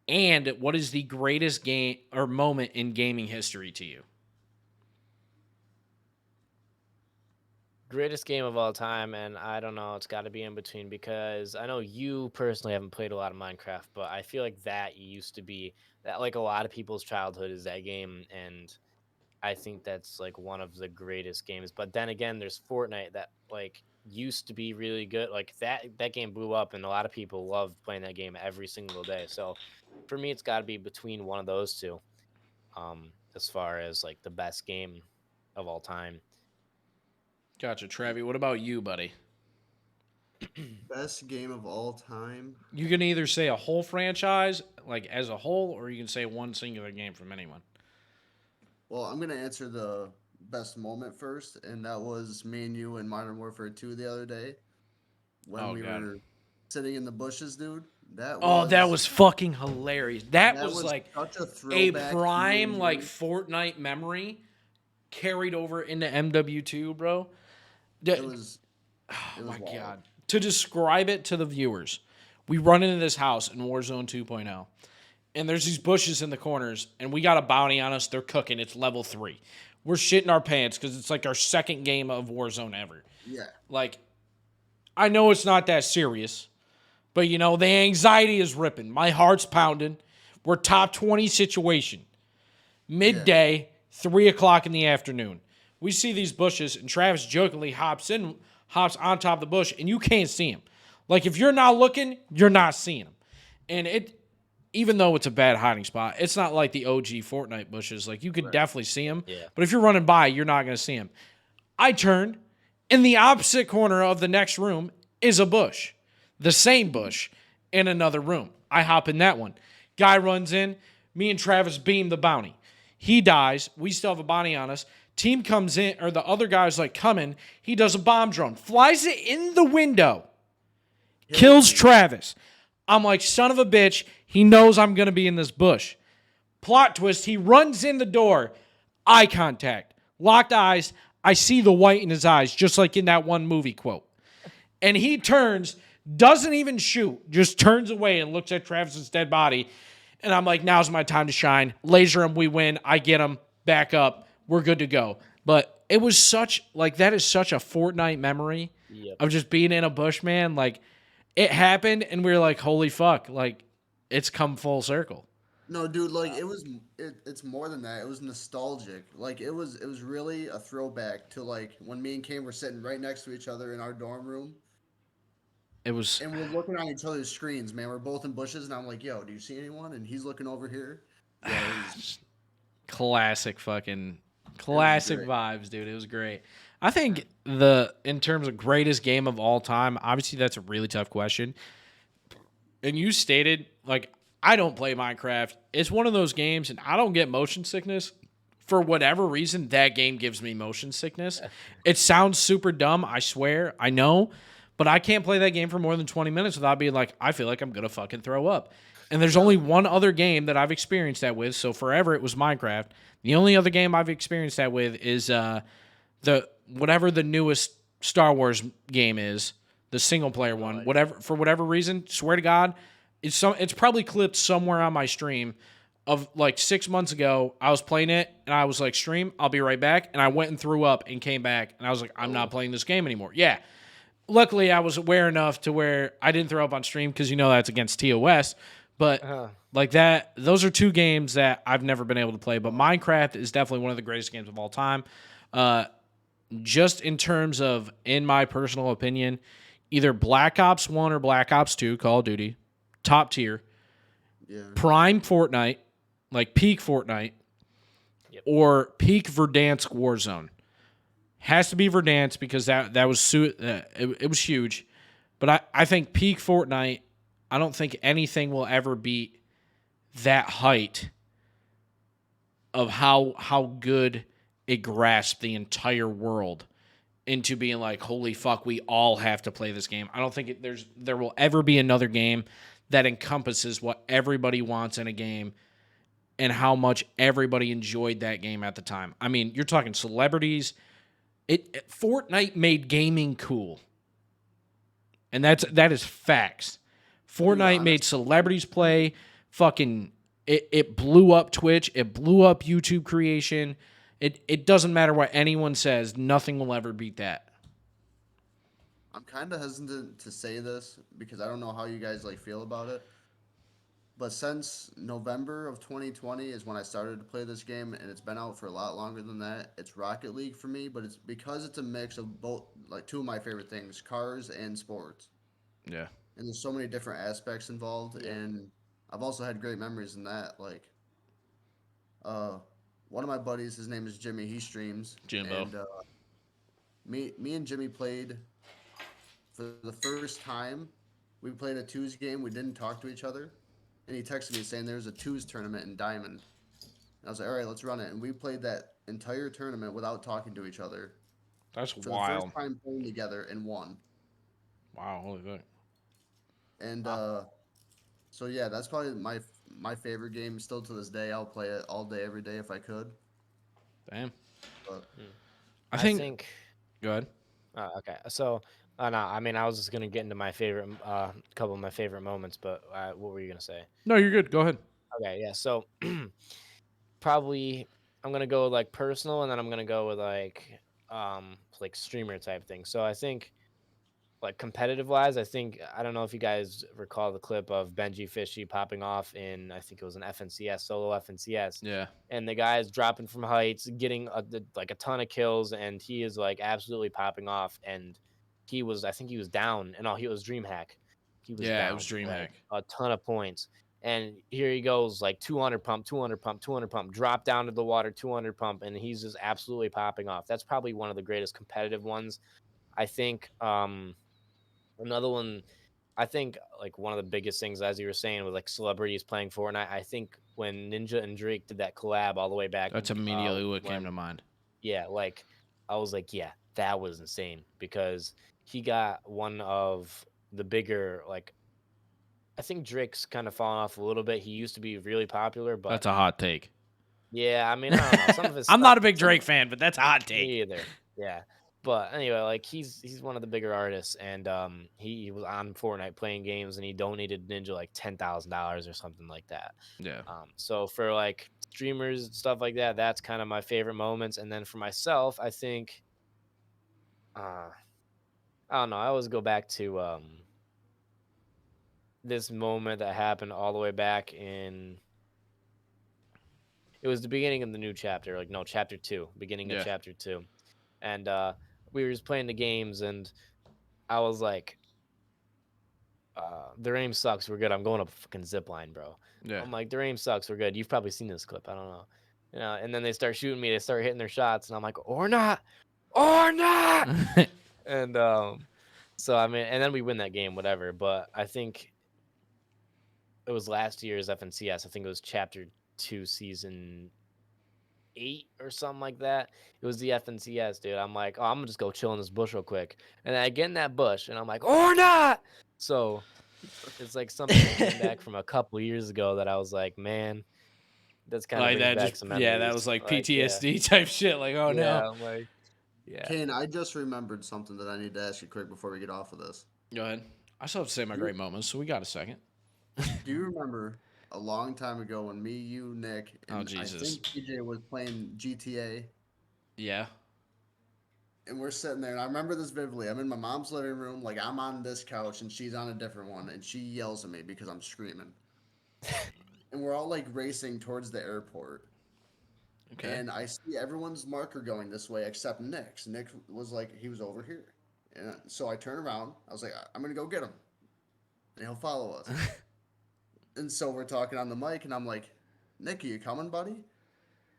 and what is the greatest game or moment in gaming history to you? Greatest game of all time, and I don't know, it's got to be in between because I know you personally haven't played a lot of Minecraft, but I feel like that used to be that like a lot of people's childhood is that game, and I think that's like one of the greatest games. But then again, there's Fortnite that like used to be really good. Like that game blew up, and a lot of people love playing that game every single day. So for me, it's got to be between one of those two. As far as like the best game of all time. Gotcha, Travi. What about you, buddy? Best game of all time. You can either say a whole franchise, like as a whole, or you can say one singular game from anyone. Well, I'm gonna answer the best moment first, and that was me and you in Modern Warfare 2 the other day when Oh, we God. were sitting in the bushes, dude. That That was fucking hilarious. That was was like such a a throwback. prime to like me. Fortnite memory carried over into MW2, bro. It was. Oh It my was wild. God. To describe it to the viewers, we run into this house in Warzone 2.0, and there's these bushes in the corners, and we got a bounty on us. They're cooking. It's level 3. We're shitting our pants because it's like our second game of Warzone ever. Yeah. Like, I know it's not that serious, but, you know, the anxiety is ripping. My heart's pounding. We're top 20 situation. Midday, 3 o'clock in the afternoon. We see these bushes, and Travis jokingly hops on top of the bush, and you can't see him. Like, if you're not looking, you're not seeing him. And even though it's a bad hiding spot, it's not like the OG Fortnite bushes. Like, you could definitely see him. Yeah. But if you're running by, you're not going to see him. I turned. In the opposite corner of the next room is a bush. The same bush in another room. I hop in that one. Guy runs in. Me and Travis beam the bounty. He dies. We still have a bounty on us. Team comes in, or the other guy's like coming. He does a bomb drone, flies it in the window, kills Travis. I'm like, son of a bitch. He knows I'm going to be in this bush. Plot twist, he runs in the door. Eye contact. Locked eyes. I see the white in his eyes, just like in that one movie quote. And he turns, doesn't even shoot, just turns away and looks at Travis's dead body. And I'm like, now's my time to shine. Laser him, we win. I get him, back up. We're good to go. But it was such, like, that is such a Fortnite memory of just being in a bush, man. Like, it happened, and we were like, holy fuck. Like, it's come full circle. No, dude, like it's more than that. It was nostalgic. Like it was really a throwback to like when me and Kane were sitting right next to each other in our dorm room. It was And we're looking on each other's screens, man. We're both in bushes, and I'm like, "Yo, do you see anyone?" And he's looking over here. Yeah, classic vibes, dude. It was great. I think in terms of greatest game of all time, obviously that's a really tough question. And you stated, like, I don't play Minecraft. It's one of those games, and I don't get motion sickness. For whatever reason, that game gives me motion sickness. It sounds super dumb, I swear. I know. But I can't play that game for more than 20 minutes without being like, I feel like I'm going to fucking throw up. And there's only one other game that I've experienced that with. So forever it was Minecraft. The only other game I've experienced that with is whatever the newest Star Wars game is, the single player one. For whatever reason, swear to God, it's probably clipped somewhere on my stream of like 6 months ago. I was playing it and I was like, stream, I'll be right back. And I went and threw up and came back and I was like, I'm not playing this game anymore. Yeah. Luckily, I was aware enough to where I didn't throw up on stream because that's against TOS. But like that, those are two games that I've never been able to play. But Minecraft is definitely one of the greatest games of all time. Just in terms of, in my personal opinion, either Black Ops 1 or Black Ops 2, Call of Duty, top tier. Yeah. Prime Fortnite, like peak Fortnite, or peak Verdansk Warzone. Has to be Verdansk because that was it was huge. But I think peak Fortnite, I don't think anything will ever beat that height of how good it grasped the entire world into being like, holy fuck, we all have to play this game. I don't think there will ever be another game that encompasses what everybody wants in a game and how much everybody enjoyed that game at the time. I mean, you're talking celebrities. Fortnite made gaming cool. And that is facts. Fortnite made celebrities play. Fucking it blew up Twitch. It blew up YouTube creation. It doesn't matter what anyone says. Nothing will ever beat that. I'm kind of hesitant to say this because I don't know how you guys like feel about it. But since November of 2020 is when I started to play this game, and it's been out for a lot longer than that. It's Rocket League for me, but it's because it's a mix of both, like two of my favorite things, cars and sports. Yeah. And there's so many different aspects involved, and I've also had great memories in that. Like, one of my buddies, his name is Jimmy. He streams. Jimbo. And me and Jimmy played for the first time. We played a twos game. We didn't talk to each other. And he texted me saying there's a twos tournament in Diamond. And I was like, all right, let's run it. And we played that entire tournament without talking to each other. That's for wild. the first time playing together and won. Wow, holy fuck. And so yeah, that's probably my favorite game still to this day. I'll play it all day, every day if I could. Damn. But I think. Go ahead. Okay, so no, I mean I was just gonna get into my favorite, couple of my favorite moments, but what were you gonna say? No, you're good. Go ahead. Okay, yeah. So probably I'm gonna go with like personal, and then I'm gonna go with like streamer type thing. So I think like competitive wise, I don't know if you guys recall the clip of Benji Fishy popping off in, I think it was an FNCS, solo FNCS. Yeah. And the guy's dropping from heights, getting like a ton of kills, and he is like absolutely popping off. And I think he was down, and all he was DreamHack. He was down, it was DreamHack. like, a ton of points. And here he goes, like 200 pump, 200 pump, 200 pump, drop down to the water, 200 pump, and he's just absolutely popping off. That's probably one of the greatest competitive ones. I think another one, I think like one of the biggest things, as you were saying, with like celebrities playing Fortnite. I think when Ninja and Drake did that collab all the way back. That's immediately what came to mind. Yeah, like I was like, yeah, that was insane because he got one of the bigger like I think Drake's kind of fallen off a little bit. He used to be really popular, but That's a hot take. yeah, I mean, I don't know. Some of his I'm stuff, not a big Drake fan, but that's a hot take. me either. Yeah. But anyway, like he's one of the bigger artists, and he was on Fortnite playing games, and he donated Ninja like $10,000 or something like that. Yeah. So for like streamers and stuff like that, that's kind of my favorite moments. And then for myself, I think uh I don't know, I always go back to this moment that happened all the way back in it was the beginning of the new chapter, like no, chapter 2, beginning of Yeah. chapter 2. And we were just playing the games and I was like their aim sucks. We're good. I'm going up a fucking zip line, bro. Yeah. I'm like, their aim sucks. We're good. You've probably seen this clip. I don't know. You know, and then they start shooting me. They start hitting their shots, and I'm like, or not, or not. And so I mean, and then we win that game, whatever. But I think it was last year's FNCS. I think it was Chapter 2, Season 8 or something like that. It was the FNCS, dude. I'm like, oh, I'm gonna just go chill in this bush real quick, and then I get in that bush, and I'm like, or not. So it's like something that came back from a couple years ago that I was like, man, that's kind of Like brings that back just some memories. yeah, that was like Yeah, PTSD type shit. Like, oh yeah, no. I'm like, yeah. Kane, I just remembered something that I need to ask you quick before we get off of this. Go ahead. I still have to say my great moments, so we got a second. Do you remember a long time ago when me, you, Nick, and I Jesus. think TJ was playing GTA, Yeah. and we're sitting there, and I remember this vividly. I'm in my mom's living room, like I'm on this couch, and she's on a different one, and she yells at me because I'm screaming. And we're all like racing towards the airport. Okay. And I see everyone's marker going this way except Nick's. Nick was like, he was over here. And so I turn around. I was like, I'm going to go get him. And he'll follow us. And so we're talking on the mic, and I'm like, Nick, are you coming, buddy?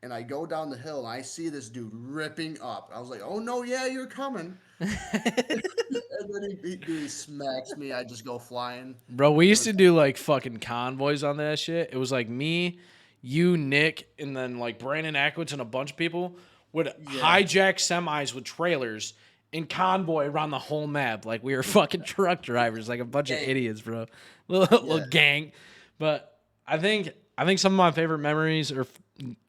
And I go down the hill, and I see this dude ripping up. I was like, oh, no, yeah, you're coming. And then he smacks me. I just go flying. Bro, we used to do like fucking convoys on that shit. It was like me, you, Nick, and then like Brandon Ackwitz and a bunch of people would hijack semis with trailers and convoy around the whole map. Like we were fucking truck drivers, like a bunch of idiots, bro. Little gang. But I think some of my favorite memories or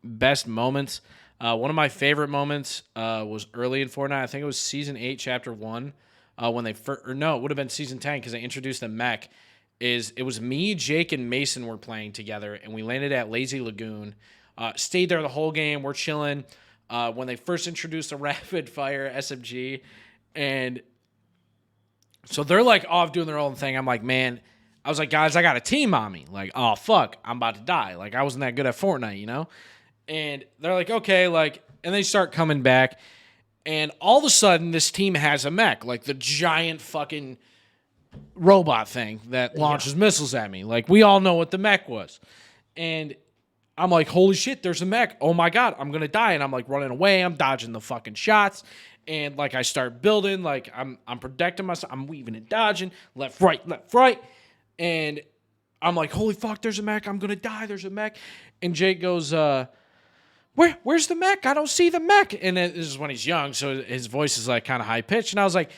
best moments. One of my favorite moments was early in Fortnite. I think it was Season 8, Chapter 1. When they first, or no, it would have been Season 10 because they introduced the mech. It was me, Jake, and Mason were playing together, and we landed at Lazy Lagoon. Stayed there the whole game. We're chilling. When they first introduced the rapid fire SMG, and so they're like off doing their own thing. I'm like, man, I was like, guys, I got a team on me. Like, oh fuck, I'm about to die. Like, I wasn't that good at Fortnite, you know? And they're like, okay, like, and they start coming back. And all of a sudden, this team has a mech, like the giant fucking robot thing that launches missiles at me. Like, we all know what the mech was. And I'm like, holy shit, there's a mech. Oh my God, I'm going to die. And I'm like running away. I'm dodging the fucking shots. And like, I start building, like, I'm protecting myself. I'm weaving and dodging, left, right. And I'm like, holy fuck, there's a mech. I'm going to die. There's a mech. And Jake goes, Where's the mech? I don't see the mech. And this is when he's young, so his voice is like kind of high pitched. And I was like,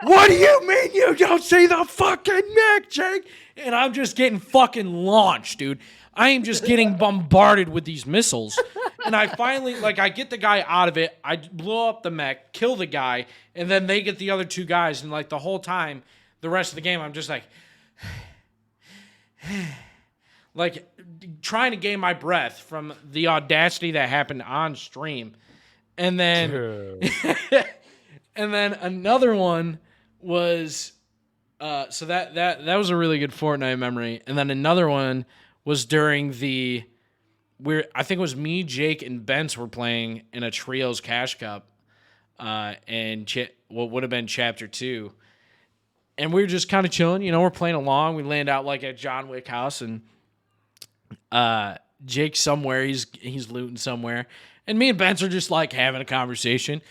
what do you mean you don't see the fucking mech, Jake? And I'm just getting fucking launched, dude. I am just getting bombarded with these missiles. And I finally, like, I get the guy out of it. I blow up the mech, kill the guy, and then they get the other two guys. And like the whole time, the rest of the game, I'm just like, like trying to gain my breath from the audacity that happened on stream. And then and then another one was so that was a really good Fortnite memory. And then another one was during I think it was me, Jake, and Bence were playing in a Trios Cash Cup and what would have been Chapter 2. And we were just kind of chilling, you know, we're playing along. We land out like at John Wick house, and Jake's somewhere, he's looting somewhere, and me and Bence are just like having a conversation,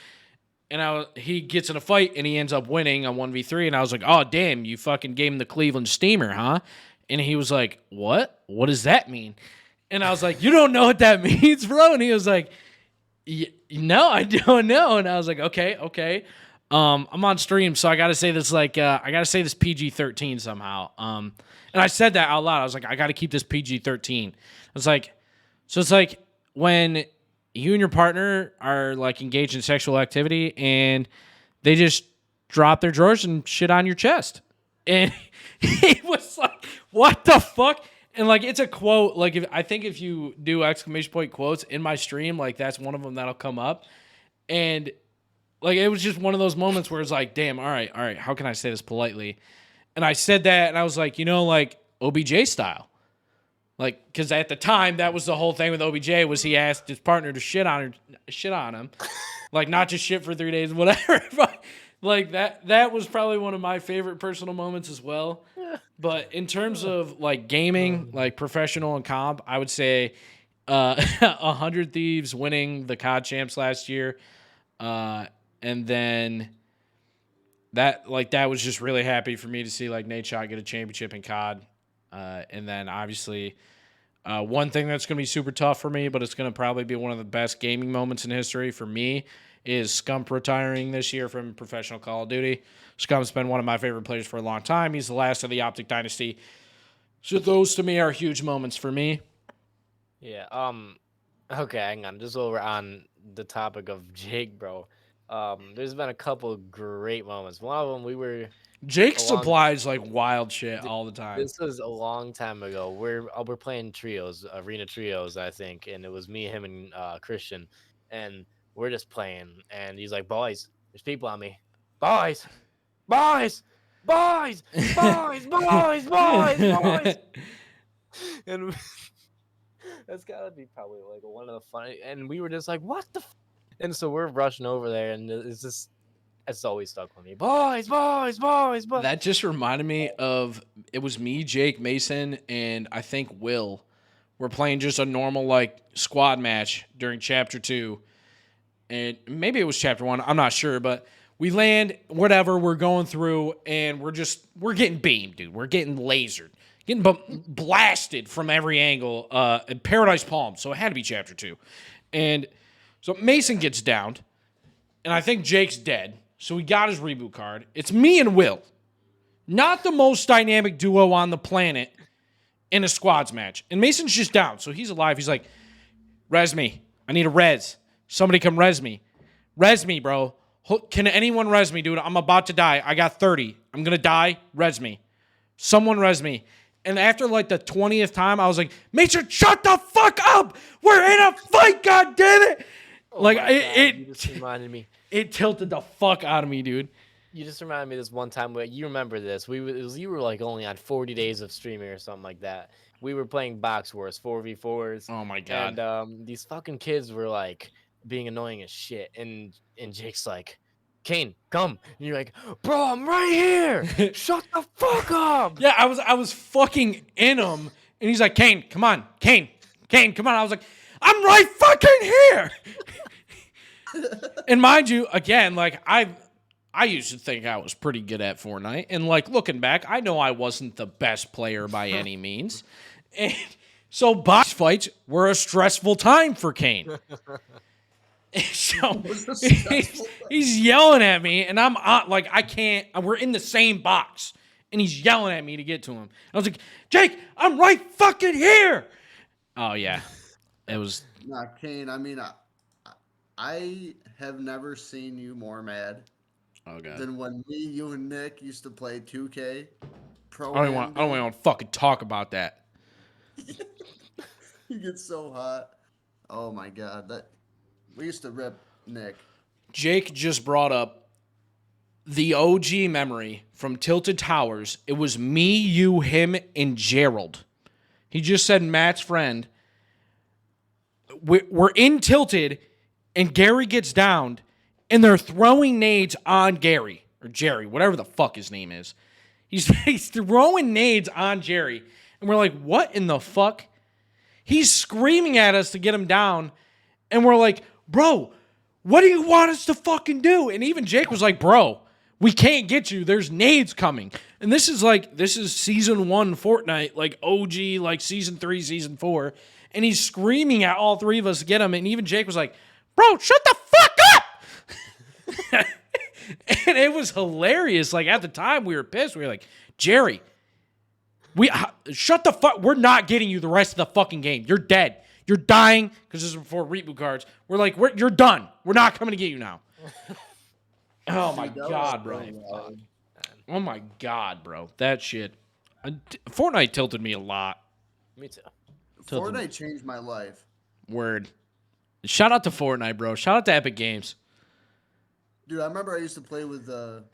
and he gets in a fight and he ends up winning on 1v3, and I was like, oh damn, you fucking gave him the Cleveland Steamer, huh? And he was like, what does that mean? And I was like, you don't know what that means, bro? And he was like, No, I don't know. And I was like, okay. I'm on stream, so I gotta say this PG-13 somehow. And I said that out loud. I was like, I gotta keep this PG-13. It's like when you and your partner are like engaged in sexual activity and they just drop their drawers and shit on your chest. And he was like, what the fuck? And like, it's a quote. Like, if you do exclamation point quotes in my stream, like that's one of them that'll come up. And like, it was just one of those moments where it's like, damn, all right. How can I say this politely? And I said that, and I was like, like OBJ style. Like, because at the time, that was the whole thing with OBJ was he asked his partner to shit on him. Like, not just shit for 3 days, whatever. Like, that was probably one of my favorite personal moments as well. But in terms of, like, gaming, like, professional and comp, I would say 100 Thieves winning the COD Champs last year. And then that was just really happy for me to see, like, Nate Shot get a championship in COD. And then, obviously, one thing that's going to be super tough for me, but it's going to probably be one of the best gaming moments in history for me, is Scump retiring this year from professional Call of Duty. Scump's been one of my favorite players for a long time. He's the last of the Optic Dynasty. So those, to me, are huge moments for me. Yeah. Okay, hang on. Just over on the topic of Jake, bro. There's been a couple great moments. One of them, Jake supplies like wild shit all the time. This was a long time ago. We're playing trios, arena trios, I think, and it was me, him, and Christian, and we're just playing. And he's like, "Boys, there's people on me. Boys, boys, boys, boys, boys, boys, boys." And that's gotta be probably like one of the funny. And we were just like, "What the?" And so we're rushing over there, and it's always stuck with me. Boys. That just reminded me of, it was me, Jake, Mason, and I think Will. We're playing just a normal like squad match during Chapter 2. And maybe it was Chapter 1, I'm not sure, but we land, whatever, we're going through, and we're getting beamed, dude. We're getting lasered. Getting blasted from every angle at Paradise Palm, so it had to be Chapter 2. And so Mason gets downed, and I think Jake's dead. So he got his reboot card. It's me and Will. Not the most dynamic duo on the planet in a squads match. And Mason's just down, so he's alive. He's like, res me. I need a res. Somebody come res me. Res me, bro. Can anyone res me, dude? I'm about to die. I got 30. I'm going to die. Res me. Someone res me. And after like the 20th time, I was like, Mason, shut the fuck up. We're in a fight, God damn it. Oh like, you just reminded me. It tilted the fuck out of me, dude. You just reminded me of this one time where you remember this. You were like only on 40 days of streaming or something like that. We were playing Box Wars 4v4s. Oh my god. And these fucking kids were like being annoying as shit. And Jake's like, Kane, come. And you're like, bro, I'm right here. Shut the fuck up. Yeah, I was fucking in him. And he's like, Kane, come on. Kane, come on. I was like, I'm right fucking here. And mind you, again, like I used to think I was pretty good at Fortnite, and like looking back, I know I wasn't the best player by any means. And so box fights were a stressful time for Kane. So he's yelling at me, and I'm like, I can't. We're in the same box, and he's yelling at me to get to him. I was like, Jake, I'm right fucking here. Oh yeah, it was. Nah, Kane. I mean, I have never seen you more mad than when me, you, and Nick used to play 2K. I don't want to fucking talk about that. You get so hot. Oh my god, we used to rip Nick. Jake just brought up the OG memory from Tilted Towers. It was me, you, him, and Gerald. He just said Matt's friend. We're in Tilted, and Gary gets downed, and they're throwing nades on Gary, or Jerry, whatever the fuck his name is. He's throwing nades on Jerry, and we're like, what in the fuck? He's screaming at us to get him down, and we're like, bro, what do you want us to fucking do? And even Jake was like, bro, we can't get you. There's nades coming. And this is season 1 Fortnite, like OG, like season 3, season 4. And he's screaming at all three of us to get him. And even Jake was like, bro, shut the And it was hilarious. Like, at the time, we were pissed. We were like, Jerry, shut the fuck. We're not getting you the rest of the fucking game. You're dead. You're dying, because this is before reboot cards. We're like, you're done. We're not coming to get you now. Oh, my God, bro. Oh, my God, bro. That shit. Fortnite tilted me a lot. Me too. Fortnite changed my life. Word. Shout out to Fortnite, bro. Shout out to Epic Games. Dude, I remember I used to play with I'm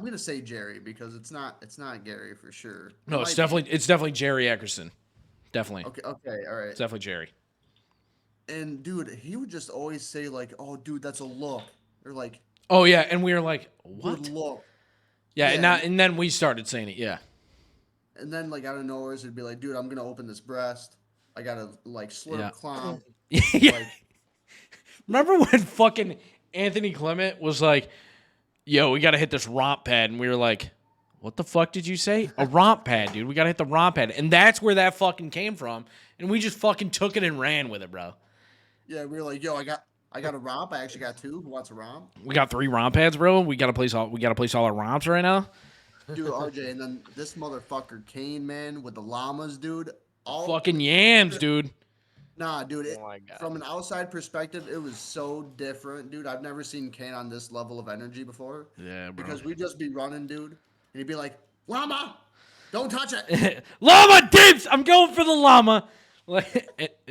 gonna say Jerry because it's not Gary for sure. No, it's definitely Jerry Eckerson. Definitely. Okay, all right. It's definitely Jerry. And dude, he would just always say like, "Oh, dude, that's a look," or like, Oh yeah, and we were like, "What?" "Good look." Yeah, Yeah. and then we started saying it. Yeah. And then like out of nowhere, it'd be like, "Dude, I'm gonna open this breast. I gotta like slurp Yeah. clown." Yeah. Like, Remember when fucking Anthony Clement was like, "Yo, we got to hit this romp pad," and we were like, "What the fuck did you say? A romp pad, dude? We got to hit the romp pad." And that's where that fucking came from, and we just fucking took it and ran with it, bro. yeah, we were like, "Yo, I got a romp. I actually got 2. Who wants a romp?" We got 3 romp pads, bro. We got to place all our romps right now. Dude, RJ, and then this motherfucker Kane, man, with the llamas, dude. Fucking yams, dude. Nah, dude. Oh my God. From an outside perspective, it was so different, dude. I've never seen Kane on this level of energy before. Yeah, bro. Because we'd just be running, dude, and he'd be like, "Llama, don't touch it." Llama dibs. I'm going for the llama. Like,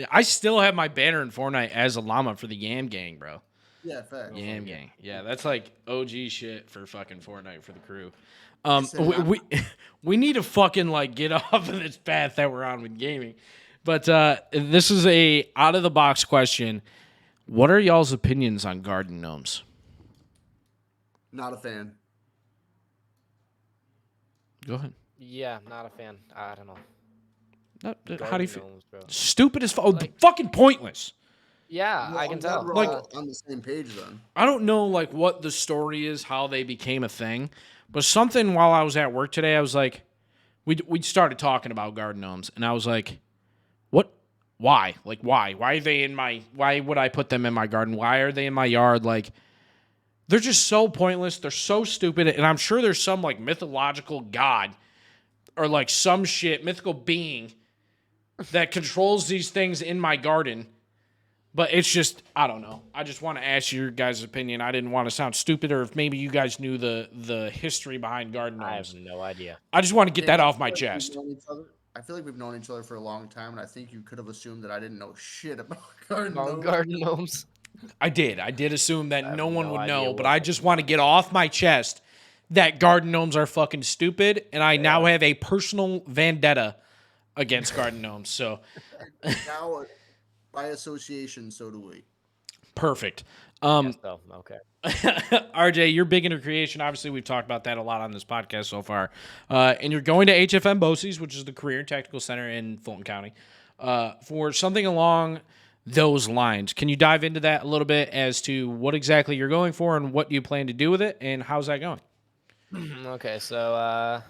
I still have my banner in Fortnite as a llama for the Yam Gang, bro. Yeah, fact. Yam Gang. Yeah, that's like OG shit for fucking Fortnite for the crew. We need to fucking like get off of this path that we're on with gaming. But this is a out of the box question. What are y'all's opinions on garden gnomes? Not a fan. Go ahead. Yeah, not a fan. I don't know. How do you feel? Gnomes, bro. Stupid as fucking pointless. Yeah, I can tell. We're Like- all on the same page then. I don't know like what the story is, how they became a thing, but something while I was at work today, I was like, we started talking about garden gnomes, and I was like, what? Why? Like why? Why are they in my? Why would I put them in my garden? Why are they in my yard? Like, they're just so pointless. They're so stupid, and I'm sure there's some like mythological god or like some shit mythical being that controls these things in my garden. But it's just, I don't know. I just want to ask your guys' opinion. I didn't want to sound stupid, or if maybe you guys knew the history behind garden I have gnomes. no idea. I just want to get that off my I feel like chest. we've known each other- I feel like we've known each other for a long time, and I think you could have assumed that I didn't know shit about garden gnomes. Garden gnomes. I did assume that have no one no would idea know, what but I just want to get off my chest that garden gnomes are fucking stupid, and I now have a personal vendetta against garden gnomes. So Now, by association, so do we. perfect. So, okay. RJ, you're big into creation. Obviously, we've talked about that a lot on this podcast so far. And you're going to HFM BOCES, which is the Career and Technical Center in Fulton County, for something along those lines. Can you dive into that a little bit as to what exactly you're going for and what you plan to do with it, and how's that going? Okay, so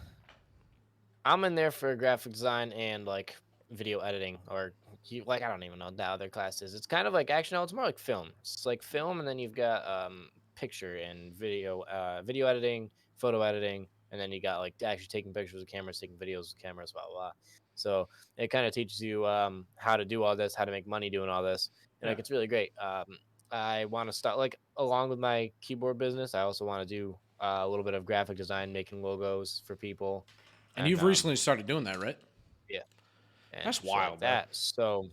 I'm in there for graphic design and like video editing, or I don't even know what the other class is. It's kind of like actually no, it's more like film. It's like film, and then you've got picture and video, video editing, photo editing, and then you got like actually taking pictures with cameras, taking videos with cameras, blah blah. So it kind of teaches you how to do all this, how to make money doing all this, and like it's really great. I want to start like along with my keyboard business. I also want to do a little bit of graphic design, making logos for people. And you've recently started doing that, right? Yeah. And That's shit like wild, bro. that. So,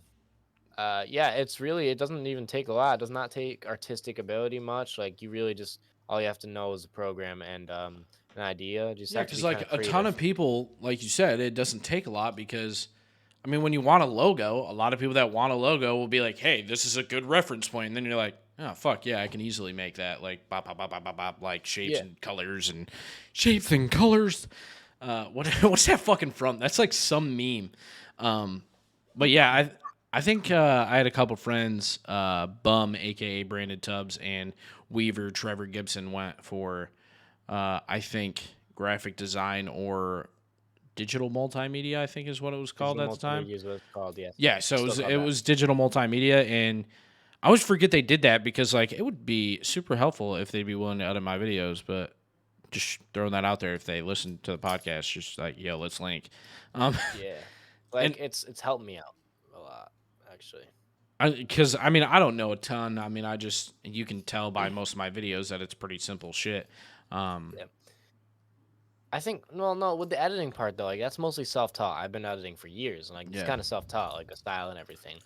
yeah, it's really, it doesn't even take a lot. It does not take artistic ability much. Like, you really just, all you have to know is the program and an idea. Just Yeah, have to because be like kinda a ton creative. of people, like you said, it doesn't take a lot because, I mean, when you want a logo, a lot of people that want a logo will be like, hey, this is a good reference point. And then you're like, oh, fuck, yeah, I can easily make that. Like, bop, bop, bop, bop, bop, bop, like shapes Yeah. and colors and shapes and colors. What's that fucking from? That's like some meme. But yeah, I think I had a couple friends, Bum, aka Brandon Tubbs, and Weaver, Trevor Gibson went for, I think, graphic design or digital multimedia, I think is what it was called at the time. Multimedia is what it's called, yes. Yeah, so Still called it that. was digital multimedia, and I always forget they did that because like it would be super helpful if they'd be willing to edit my videos, but just throwing that out there if they listen to the podcast, just like, yo, let's link. Yeah, like And it's helped me out a lot actually. because I mean I don't know a ton. I mean you can tell by most of my videos that it's pretty simple shit. Yeah. I think no, with the editing part though, like that's mostly self-taught. I've been editing for years, and like it's Yeah. kind of self-taught, like a style and everything.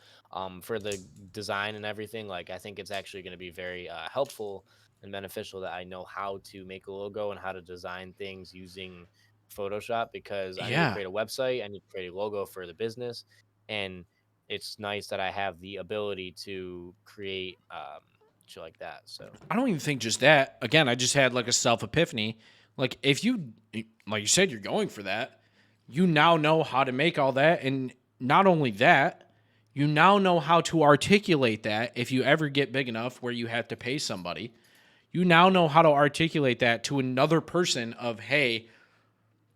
For the design and everything, like I think it's actually going to be very helpful and beneficial that I know how to make a logo and how to design things using Photoshop because I need to Yeah. create a website, I need to create a logo for the business, and it's nice that I have the ability to create shit like that. So I don't even think just that. Again, I just had like a self epiphany. Like if you like you said you're going for that, you now know how to make all that, and not only that, you now know how to articulate that if you ever get big enough where you have to pay somebody. You now know how to articulate that to another person of, hey,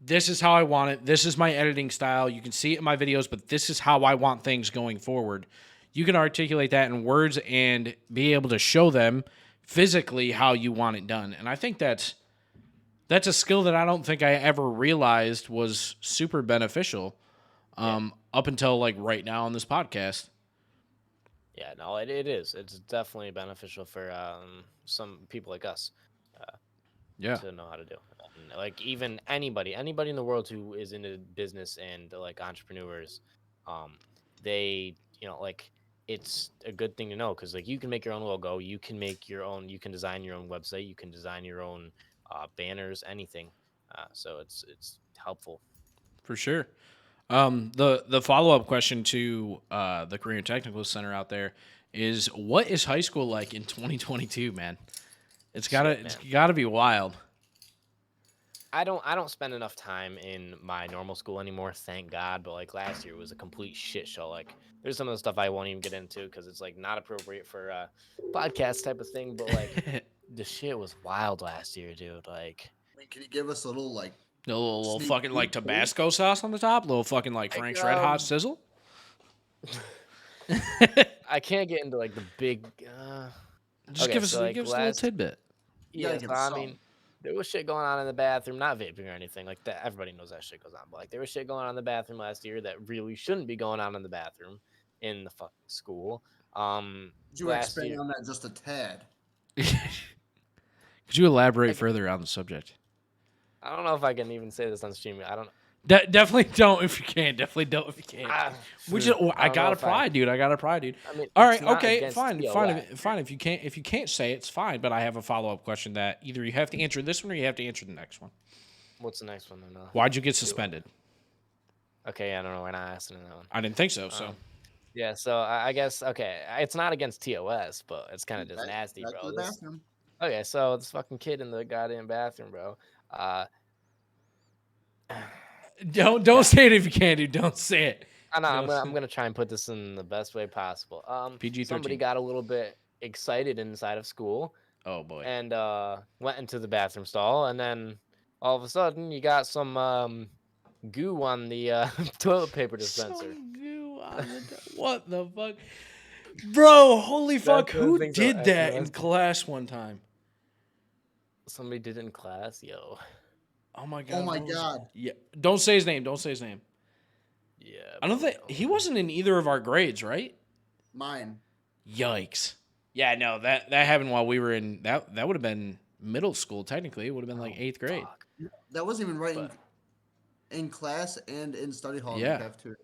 this is how I want it. This is my editing style. You can see it in my videos, but this is how I want things going forward. You can articulate that in words and be able to show them physically how you want it done. And I think that's a skill that I don't think I ever realized was super beneficial up until like right now on this podcast. yeah, no, it is. It's definitely beneficial for some people like us Yeah. to know how to do. And, like even anybody in the world who is into business and like entrepreneurs, um, they like it's a good thing to know because like you can make your own logo, you can make your own, you can design your own website, you can design your own banners, anything. So it's helpful. For sure. The follow up question to the Korean Technical Center out there is, what is high school like in 2022, man? It's gotta be wild. I don't spend enough time in my normal school anymore, thank God. But like last year was a complete shit show. Like there's some of the stuff I won't even get into because it's like not appropriate for podcast type of thing. But like the shit was wild last year, dude. Like, I mean, can you give us a little like A little sneak fucking like peek, please? Tabasco sauce on the top, little fucking like like Frank's Red Hot sizzle. I can't get into like the big. Just Okay, give us so like give us a little last tidbit. You gotta yeah, give so us I some. mean, there was shit going on in the bathroom, not vaping or anything like that. Everybody knows that shit goes on, but like there was shit going on in the bathroom last year that really shouldn't be going on in the bathroom in the fucking school. Could you Last expand year, on that just a tad? Could you elaborate like, further on the subject? I don't know if I can even say this on stream. I don't. Definitely don't if you can. Definitely don't if you can. Ah, Which is, I I don't know gotta if pry, dude. I gotta pry, dude. I mean, All it's right, not okay, against fine, TOS. fine. If you can't say it, it's fine. But I have a follow up question that either you have to answer this one or you have to answer the next one. What's the next one? Then? Why'd you get suspended? Okay, I don't know. We're not asking that one. I didn't think so. So Yeah, so I guess okay, it's not against TOS, but it's kind of just nasty, Back to bro. the bathroom. Okay, so this fucking kid in the goddamn bathroom, bro. don't Yeah. say it if you can't, dude. Don't say it. I know No. I'm gonna try and put this in the best way possible. PG-13. Somebody got a little bit excited inside of school Oh boy. and went into the bathroom stall, and then all of a sudden you got some goo on the toilet paper dispenser. Some goo on what the fuck, bro? Holy fuck! That's one of Who the things did that that in actually class one time? Somebody did it in class, yo. Oh my god. Oh my what was it? god. Yeah. Don't say his name. Don't say his name. Yeah. I don't think he wasn't in either of our grades, right? Mine. Yikes. Yeah, no, that happened while we were in that would have been middle school technically. It would have been like 8th grade. Fuck. That wasn't even right But- in class and in study hall Yeah. in the cafeteria.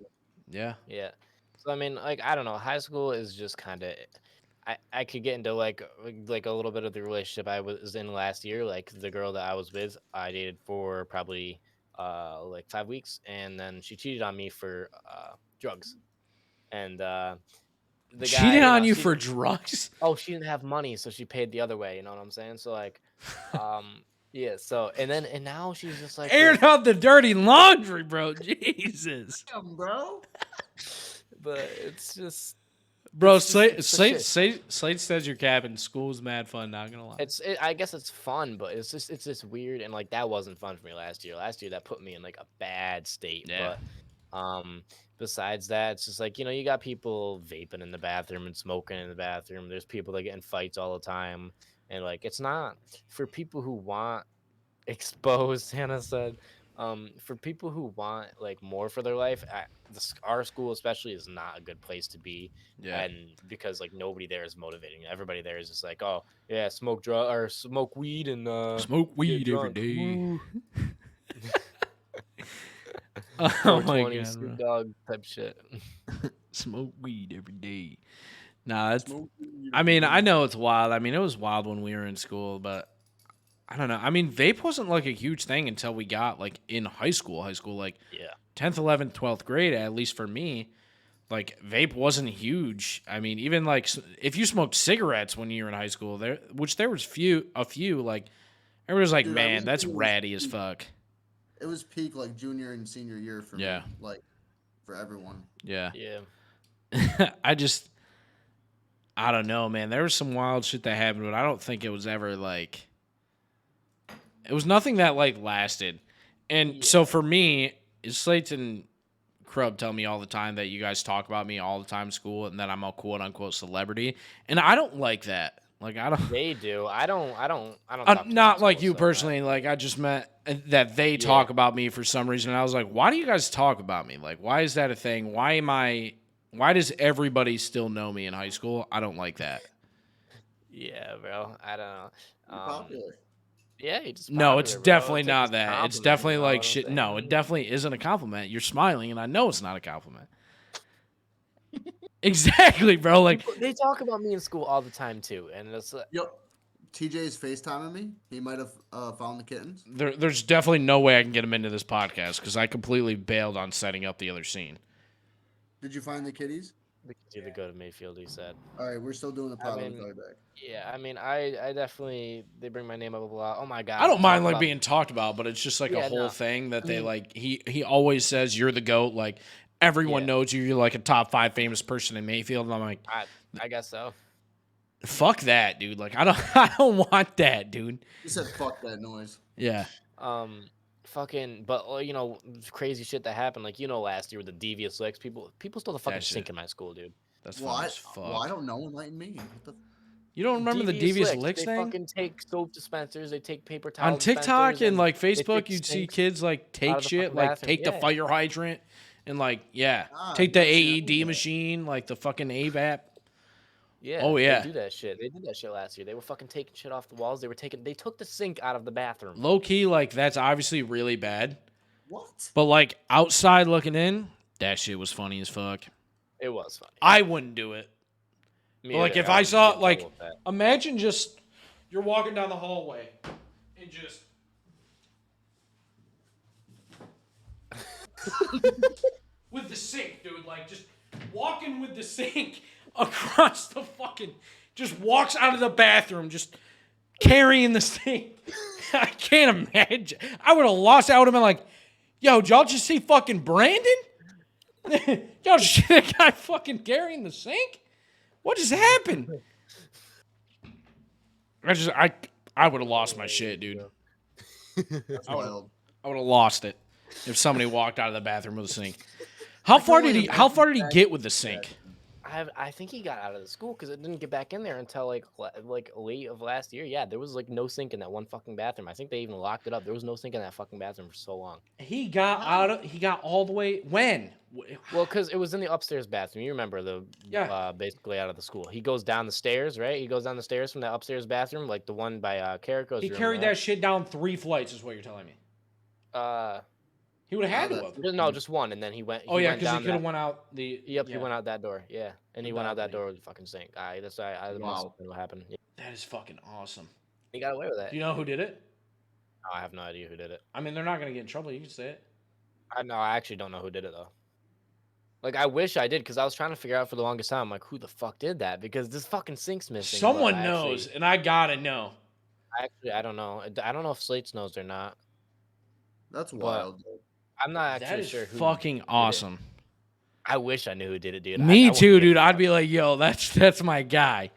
Yeah. Yeah. So I mean, like I don't know, high school is just kind of I could get into like a little bit of the relationship I was in last year. Like the girl that I was with, I dated for probably like 5 weeks, and then she cheated on me for drugs. And the guy Cheated on you she for didn't- drugs? Oh, she didn't have money, so she paid the other way. You know what I'm saying? So like, yeah. So and now she's just like Airing out the dirty laundry, bro. Jesus. Damn, bro. but it's just. Bro, It's the Slate says your cap and school's mad fun, not gonna lie. I guess it's fun, but it's just weird, and like that wasn't fun for me last year. Last year that put me in like a bad state. Yeah. Besides that, it's just like, you got people vaping in the bathroom and smoking in the bathroom. There's people that get in fights all the time. And like, it's not for people who want exposed, Hannah said. For people who want like more for their life, our school especially is not a good place to be. Yeah. And because like nobody there is motivating. Everybody there is just like, oh yeah, smoke weed and Smoke get weed every drunk. day. Woo. Oh my 420 god, Snoop bro. Dogg type shit. Smoke weed every day. Nah, that's. Smoke weed I every mean, day. I know it's wild. I mean, it was wild when we were in school, but I don't know. I mean, vape wasn't like a huge thing until we got like in high school. Like Yeah. 10th, 11th, 12th grade, at least for me. Like vape wasn't huge. I mean, even like if you smoked cigarettes when you were in high school, there was a few. Like everybody was like, Dude, I man, really that's think ratty as fuck. it was peak like junior and senior year for Yeah. me, like for everyone. Yeah. Yeah. I don't know, man. There was some wild shit that happened, but I don't think it was ever like. It was nothing that like lasted, and so for me, Slates and Krub tell me all the time that you guys talk about me all the time in school, and that I'm a quote unquote celebrity, and I don't like that. Like I don't. They do. I don't talk to them Not in like school, you so personally. Like I just meant that they Yeah. talk about me for some reason. And I was like, why do you guys talk about me? Like, why is that a thing? Why does everybody still know me in high school? I don't like that. Yeah, bro. I don't know. You're popular. Yeah, you just No, it's popular, bro. definitely Take not this that. It's compliment, definitely you know like what I'm shit. No, it saying? definitely isn't a compliment. You're smiling, and I know it's not a compliment. Exactly, bro. Like, They talk about me in school all the time too, and it's Yo, TJ's FaceTiming me. He might have found the kittens. there's definitely no way I can get him into this podcast because I completely bailed on setting up the other scene. Did you find the kitties? because you're the go to Mayfield. He said. All right, we're still doing the pod. I'll mean, call you back. Yeah, I mean, I definitely they bring my name up a lot. Oh my god, I don't mind talk like about- being talked about, but it's just like a Yeah, whole no. thing that I they mean- like. He always says you're the GOAT. Like everyone Yeah. knows you. You're like a top 5 famous person in Mayfield, and I'm like, I guess so. fuck that, dude. Like I don't want that, dude. He said, "Fuck that noise." Yeah. Fucking, but crazy shit that happened. Like last year with the devious licks, people stole the fucking shit. sink in my school, dude. That's Well, funny I, as fuck. well, I don't know. Enlighten me. What the? You don't remember the devious licks They thing? fucking take soap dispensers. They take paper towel On TikTok dispensers, and like they Facebook, take you'd see sinks kids like out take of the shit, fucking like bathroom. take the Yeah. fire hydrant and like Ah, take the I've seen AED that. machine, like the fucking AVAP. Yeah. Oh, yeah. They do that shit. They did that shit last year. They were fucking taking shit off the walls. They took the sink out of the bathroom. Low key, like that's obviously really bad. What? But like outside looking in, that shit was funny as fuck. It was funny. I wouldn't do it. Me But like either. if I wouldn't saw get in like trouble with that. imagine just you're walking down the hallway and just with the sink, dude, like just walking with the sink across the fucking just walks out of the bathroom just carrying the sink. I can't imagine. I would have lost. I would have been like, yo, did y'all just see fucking Brandon? Y'all just see that guy fucking carrying the sink? What just happened? I would have lost my shit, dude. That's wild. I would have lost it if somebody walked out of the bathroom with a sink. How far did he get with the sink? I think he got out of the school because it didn't get back in there until like late of last year. Yeah, there was like no sink in that one fucking bathroom. I think they even locked it up. There was no sink in that fucking bathroom for so long. He got all the way when? Well, because it was in the upstairs bathroom. You remember basically out of the school. He goes down the stairs, right? He goes down the stairs from that upstairs bathroom, like the one by Carrico's He room, carried right? that shit down 3 flights, is what you're telling me. He would have had to have. No, just one, and then he went. Oh yeah, went because he down could have that- went out the. Yep, yeah. he went out that door. Yeah, and he The went out that balcony. door with the fucking sink. That's Wow. what happened. Yeah. That is fucking awesome. He got away with that. Do you know who did it? Oh, I have no idea who did it. I mean, they're not gonna get in trouble. You can say it. I actually don't know who did it though. Like I wish I did because I was trying to figure out for the longest time, like who the fuck did that? Because this fucking sink's missing. but Someone knows, and I gotta know. I don't know. I don't know if Slates knows or not. That's wild. Dude. I'm not That actually is sure who. fucking awesome. I wish I knew who did it, dude. Me I too, wouldn't dude. give a I'd fuck. be like, yo, that's my guy.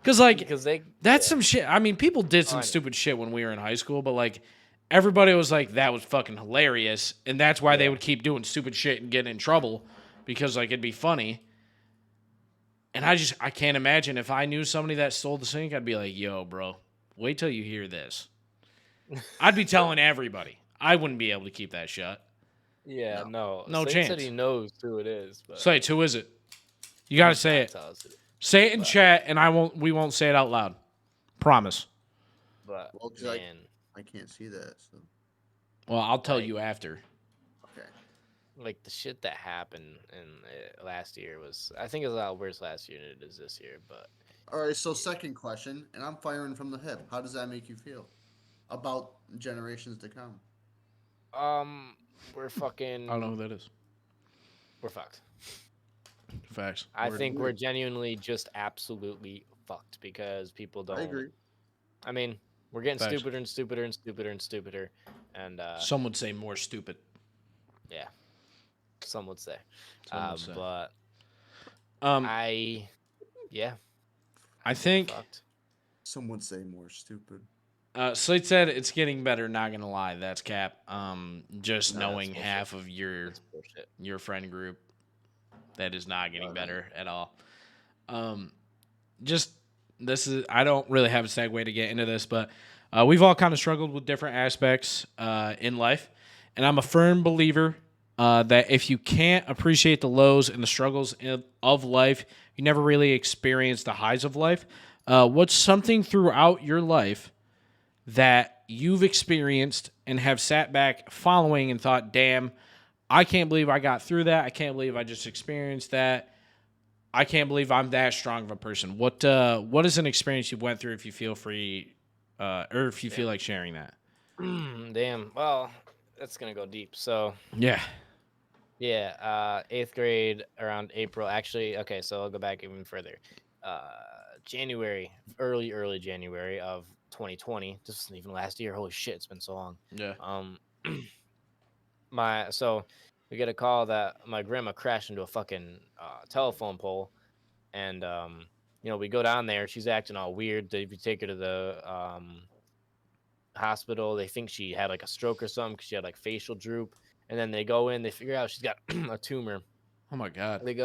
Cause like because they that's some shit. I mean, people did some I know. stupid shit when we were in high school, but like everybody was like, that was fucking hilarious. And that's why they Yeah. would keep doing stupid shit and getting in trouble because, like, it'd be funny. And I can't imagine if I knew somebody that stole the sink, I'd be like, yo, bro, wait till you hear this. I'd be telling everybody. I wouldn't be able to keep that shut. Yeah, No. no. No Slade said chance. he knows who it is, but Say it. Who is it? You got to he's say not it. telling us who. Say it in But chat, and we won't say it out loud. Promise. but Well, 'cause man, I can't see that. So Well, I'll tell like you after. okay. like the shit that happened in last year was, I think, it was a lot worse last year than it is this year. But All right. So second question, and I'm firing from the hip. How does that make you feel about generations to come? we're I don't know who fucking that is. we're fucked. Facts. I Word. think we're genuinely just absolutely fucked because people I don't. agree. I mean, we're getting Facts. stupider and stupider and stupider and stupider, and Some would say more stupid. yeah, some would say. Some would say. But Um, yeah, I we're think fucked. Some would say more stupid. Slate said it's getting better. Not gonna lie, that's cap. Just No, knowing that's bullshit. half of your That's bullshit. friend group, that is not getting better at all. Just this is. I don't really have a segue to get into this, but we've all kind of struggled with different aspects in life, and I'm a firm believer that if you can't appreciate the lows and the struggles of life, you never really experience the highs of life. What's something throughout your life that you've experienced and have sat back following and thought, damn, I can't believe I got through that. I can't believe I just experienced that. I can't believe I'm that strong of a person. What is an experience you went through if you feel free or if you feel like sharing that? Damn. Well, that's gonna go deep. So Yeah. yeah, 8th grade around April. Actually, okay, so I'll go back even further. January, early January of 2020. This isn't even last year. Holy shit, it's been so long. Yeah. Um, so we get a call that my grandma crashed into a fucking telephone pole, and we go down there. She's acting all weird. If you take her to the hospital, they think she had like a stroke or something because she had like facial droop. And then they go in, they figure out she's got a tumor. Oh my god. They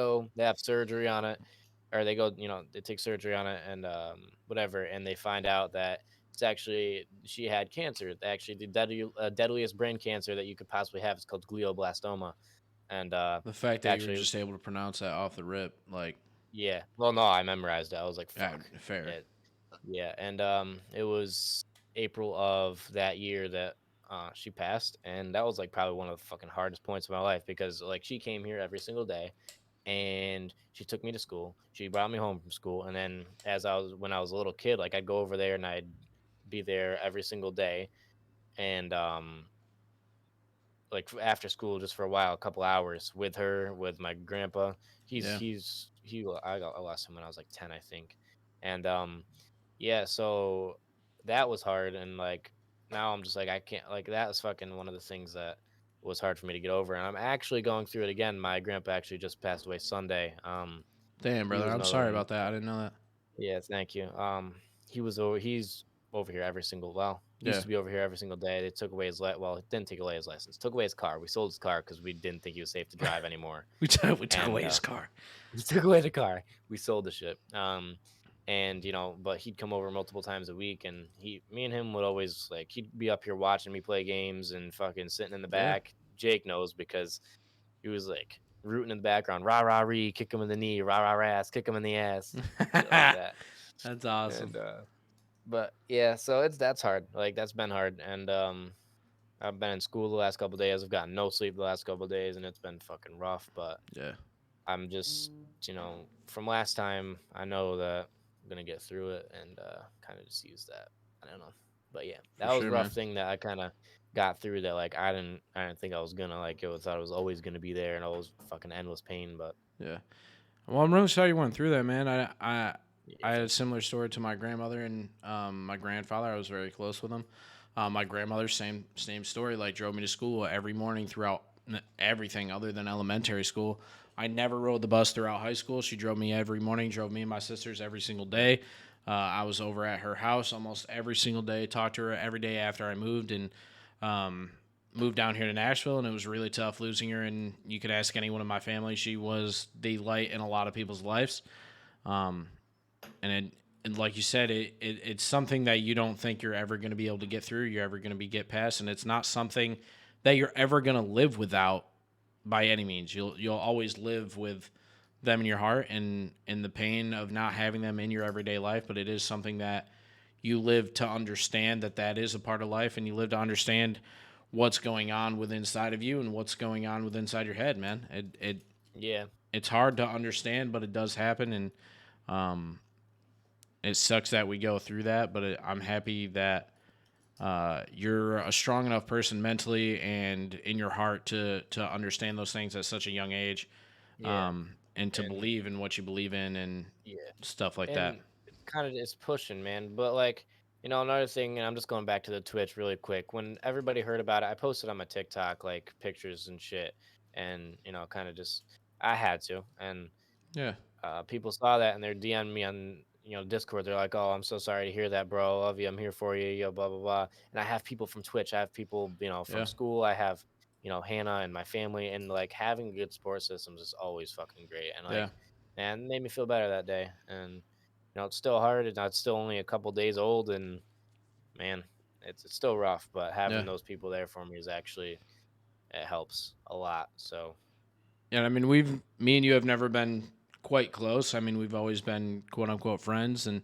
have surgery on it, or they go, they take surgery on it and whatever, and they find out that it's actually she had cancer. Actually, the deadliest brain cancer that you could possibly have is called glioblastoma, and The fact that you were actually, just able to pronounce that off the rip, like, yeah. Well, no, I memorized it. I was like, yeah, fuck. fair. Yeah, yeah, and it was April of that year that she passed, and that was like probably one of the fucking hardest points of my life because like she came here every single day, and she took me to school. She brought me home from school, and then when I was a little kid, like I'd go over there and I'd be there every single day, and like after school just for a while, a couple hours with her, with my grandpa. Yeah. I lost him when I was like 10, I think, and yeah, so that was hard, and like now I'm just like I can't, like that was fucking one of the things that was hard for me to get over, and I'm actually going through it again. My grandpa actually just passed away Sunday. Damn, He brother. was I'm another sorry one. about that. I didn't know that. Yeah, thank you. He's over here every single. Well, he used Yeah. to be over here every single day. They took away his well, it didn't take away his license. Took away his car. We sold his car because we didn't think he was safe to drive anymore. We took And away his car. we took away the car. We sold the shit. And but he'd come over multiple times a week, and me and him would always like he'd be up here watching me play games and fucking sitting in the Yeah. back. Jake knows because he was like rooting in the background, rah rah ree, kick him in the knee, rah rah ass, kick him in the ass, shit like that. That's awesome. And but yeah, so that's hard. Like that's been hard, and I've been in school the last couple of days. I've gotten no sleep the last couple of days, and it's been fucking rough. But Yeah. I'm just, from last time, I know that I'm gonna get through it, and kind of just use that. I don't know, but yeah, For that was a sure, rough man. thing that I kind of got through. That like I didn't think I was gonna like it. I thought it was always gonna be there, and always fucking endless pain. But Yeah. Well, I'm really sorry you went through that, man. yeah, I had a similar story to my grandmother and my grandfather. I was very close with them. My grandmother, same story. Like drove me to school every morning throughout everything other than elementary school. I never rode the bus throughout high school. She drove me every morning. Drove me and my sisters every single day. I was over at her house almost every single day. Talked to her every day after I moved, and Um, moved down here to Nashville, and it was really tough losing her. And you could ask anyone in my family; she was the light in a lot of people's lives. Um, and like you said, it's something that you don't think you're ever going to be able to get through. You're ever going to be get past, and it's not something that you're ever going to live without by any means. You'll always live with them in your heart and in the pain of not having them in your everyday life. But it is something that you live to understand that that is a part of life, and you live to understand what's going on with inside of you and what's going on with inside your head, man. Yeah. It's hard to understand, but it does happen, and um, it sucks that we go through that. But I'm happy that you're a strong enough person mentally and in your heart to understand those things at such a young age, Yeah. and to And believe in what you believe in and yeah. stuff like that. And it's kind of it's pushing, man. But like, another thing, and I'm just going back to the Twitch really quick. When everybody heard about it, I posted on my TikTok like pictures and shit, and kind of just I had to, and Yeah, people saw that and they're DMing me on Discord. They're like, "Oh, I'm so sorry to hear that, bro. I love you. I'm here for you. Blah blah blah." And I have people from Twitch. I have people from yeah, school. I have Hannah and my family, and like having good support systems is always fucking great. And yeah, like, man, it made me feel better that day. And it's still hard. It's still only a couple days old, and man, it's still rough. But yeah. having those people there for me is actually it helps a lot. So And I mean, me and you have never been quite close. I mean, we've always been quote unquote friends and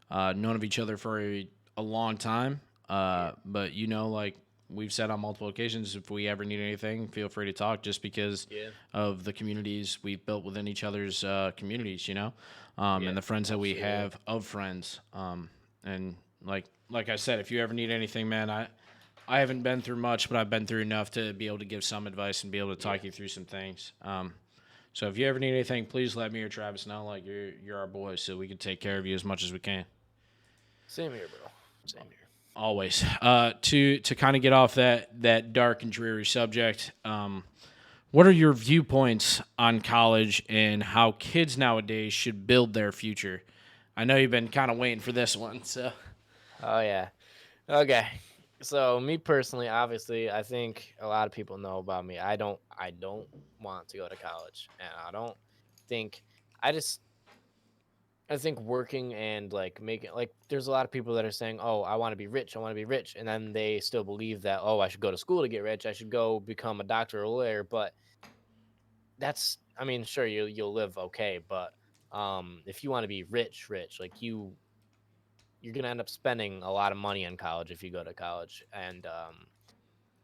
known of each other for a long time. yeah, But like we've said on multiple occasions, if we ever need anything, feel free to talk. Just because yeah, of the communities we've built within each other's communities, yeah, and the friends that we absolutely. have of friends. And like I said, if you ever need anything, man, I haven't been through much, but I've been through enough to be able to give some advice and be able to Yeah, talk you through some things. So if you ever need anything, please let me or Travis know. Like you're our boy, so we can take care of you as much as we can. same here, bro. Same here. Always. To kind of get off that dark and dreary subject, what are your viewpoints on college and how kids nowadays should build their future? I know you've been kind of waiting for this one, so Oh yeah. Okay. So me personally, obviously, I think a lot of people know about me. I don't want to go to college. And think I just I think working and like making like there's a lot of people that are saying, "Oh, I want to be rich. I want to be rich." And then they still believe that, "Oh, I should go to school to get rich. I should go become a doctor or a lawyer." But that's I mean, sure you'll live okay, but if you want to be rich, like you're going to end up spending a lot of money on college if you go to college, and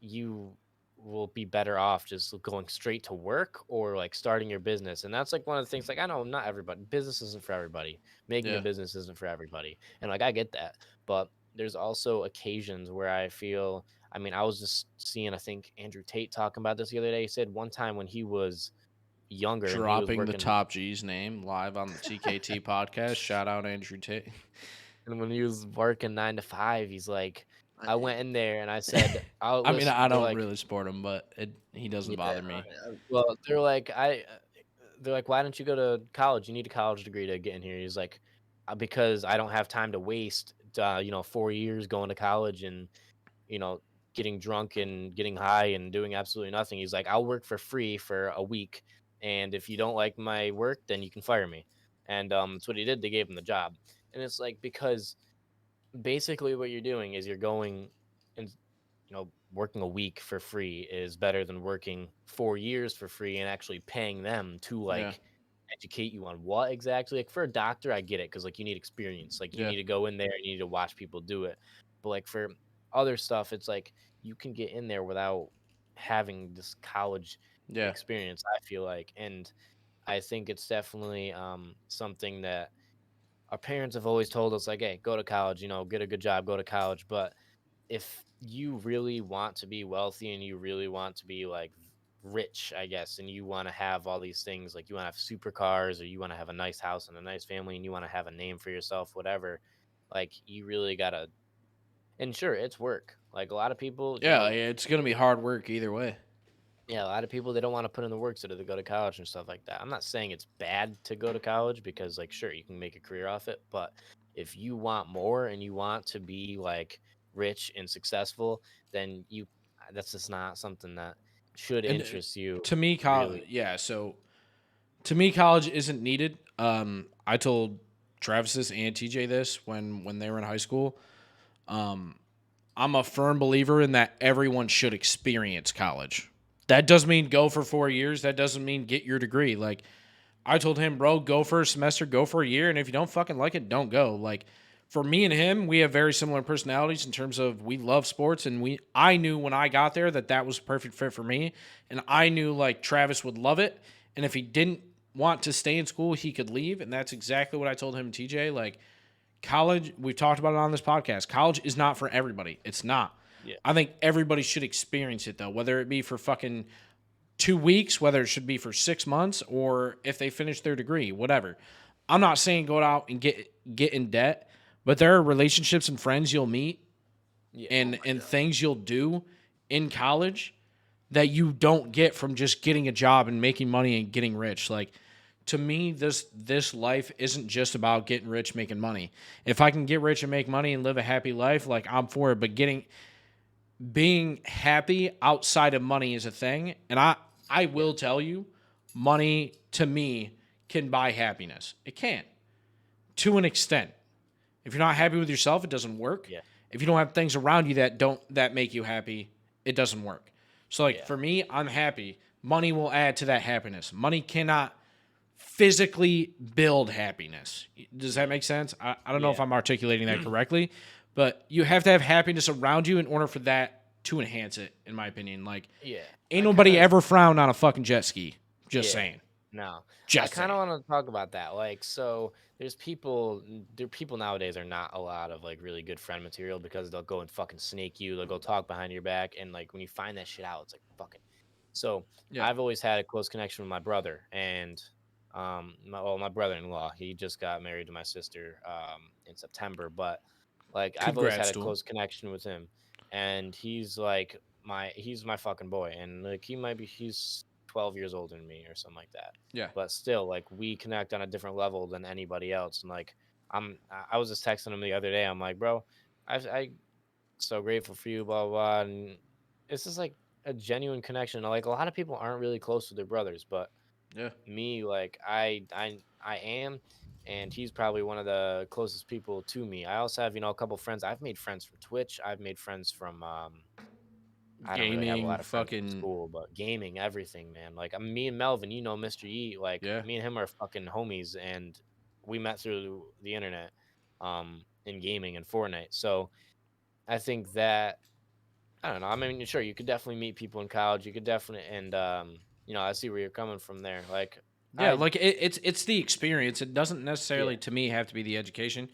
you will be better off just going straight to work or like starting your business. And that's like one of the things, like, I know not everybody, business isn't for everybody. Making a yeah, business isn't for everybody. And like, I get that. But there's also occasions where I feel, I mean, I was just seeing, I think Andrew Tate talking about this the other day. He said one time when he was younger and he was dropping the working, top G's name live on the TKT podcast. Shout out Andrew Tate. and when he was working 9 to 5, he's like, I, I went in there and I said, "I'll I mean, listen." I They're don't like, really support him, but he doesn't yeah. bother me. Well, they're like, "Why don't you go to college? You need a college degree to get in here." He's like, Because I don't have time to waste, 4 years going to college and you know getting drunk and getting high and doing absolutely nothing." He's like, "I'll work for free for a week, and if you don't like my work, then you can fire me." And that's what he did. They gave him the job, and it's like because basically what you're doing is you're going and working a week for free is better than working 4 years for free and actually paying them to Yeah, like educate you on what exactly. Like for a doctor, I get it because like you need experience, like you yeah, need to go in there, you need to watch people do it. But like for other stuff, it's like you can get in there without having this college yeah, experience, I feel like. And I think it's definitely something that our parents have always told us, like, hey, go to college, get a good job, go to college. But if you really want to be wealthy and you really want to be like rich, I guess, and you want to have all these things, like you want to have supercars or you want to have a nice house and a nice family and you want to have a name for yourself, whatever, like you really gotta. And sure, it's work. Like a lot of people, yeah. It's gonna be hard work either way. yeah, a lot of people they don't want to put in the work so that they go to college and stuff like that. I'm not saying it's bad to go to college sure, you can make a career off it, but if you want more and you want to be like rich and successful, then that's just not something that should And interest you. to me, Really. so to me, college isn't needed. I told Travis this and TJ this when they were in high school. I'm a firm believer in that everyone should experience college. That doesn't mean go for 4 years. That doesn't mean get your degree. Like, I told him, bro, go for a semester, go for a year, and if you don't fucking like it, don't go. Like, for me and him, we have very similar personalities in terms of we love sports, and I knew when I got there that was a perfect fit for me, and I knew like Travis would love it, and if he didn't want to stay in school, he could leave, and that's exactly what I told him, TJ. Like, college, we've talked about it on this podcast. College is not for everybody. It's not. Yeah. I think everybody should experience it though, whether it be for fucking 2 weeks, whether it should be for 6 months, or if they finish their degree, whatever. I'm not saying go out and get in debt, but there are relationships and friends you'll meet and things you'll do in college that you don't get from just getting a job and making money and getting rich. Like, to me, this life isn't just about getting rich, making money. If I can get rich and make money and live a happy life, like, I'm for it. But being happy outside of money is a thing. And I will tell you, money to me can buy happiness. It can, to an extent. If you're not happy with yourself, it doesn't work. Yeah. If you don't have things around you that make you happy, it doesn't work. So like for me, I'm happy. Money will add to that happiness. Money cannot physically build happiness. Does that make sense? I don't know if I'm articulating that correctly, but you have to have happiness around you in order for that to enhance it, in my opinion. Like, ain't nobody ever frowned on a fucking jet ski. Just saying. No. Just I kind of want to talk about that. Like, so people nowadays are not a lot of like really good friend material because they'll go and fucking snake you. They'll go talk behind your back. And like when you find that shit out, it's like fucking. So I've always had a close connection with my brother and my brother-in-law. He just got married to my sister in September, but like I've always had a close connection with him. And he's like he's my fucking boy. And like he's 12 years older than me or something like that. Yeah. But still, like, we connect on a different level than anybody else. And like, I was just texting him the other day. I'm like, bro, I so grateful for you, blah, blah, blah. And it's just like a genuine connection. Like, a lot of people aren't really close with their brothers, but me, like, I am. And he's probably one of the closest people to me. I also have, a couple friends. I've made friends from Twitch. I've made friends from, I don't really have a lot of friends from school, but gaming, everything, man. Like, me and Melvin, Mr. E, like, me and him are fucking homies, and we met through the internet, in gaming and Fortnite. So I think that, I don't know. I mean, sure, you could definitely meet people in college. You could definitely, and I see where you're coming from there. Like, like it's the experience. It doesn't necessarily, to me, have to be the education.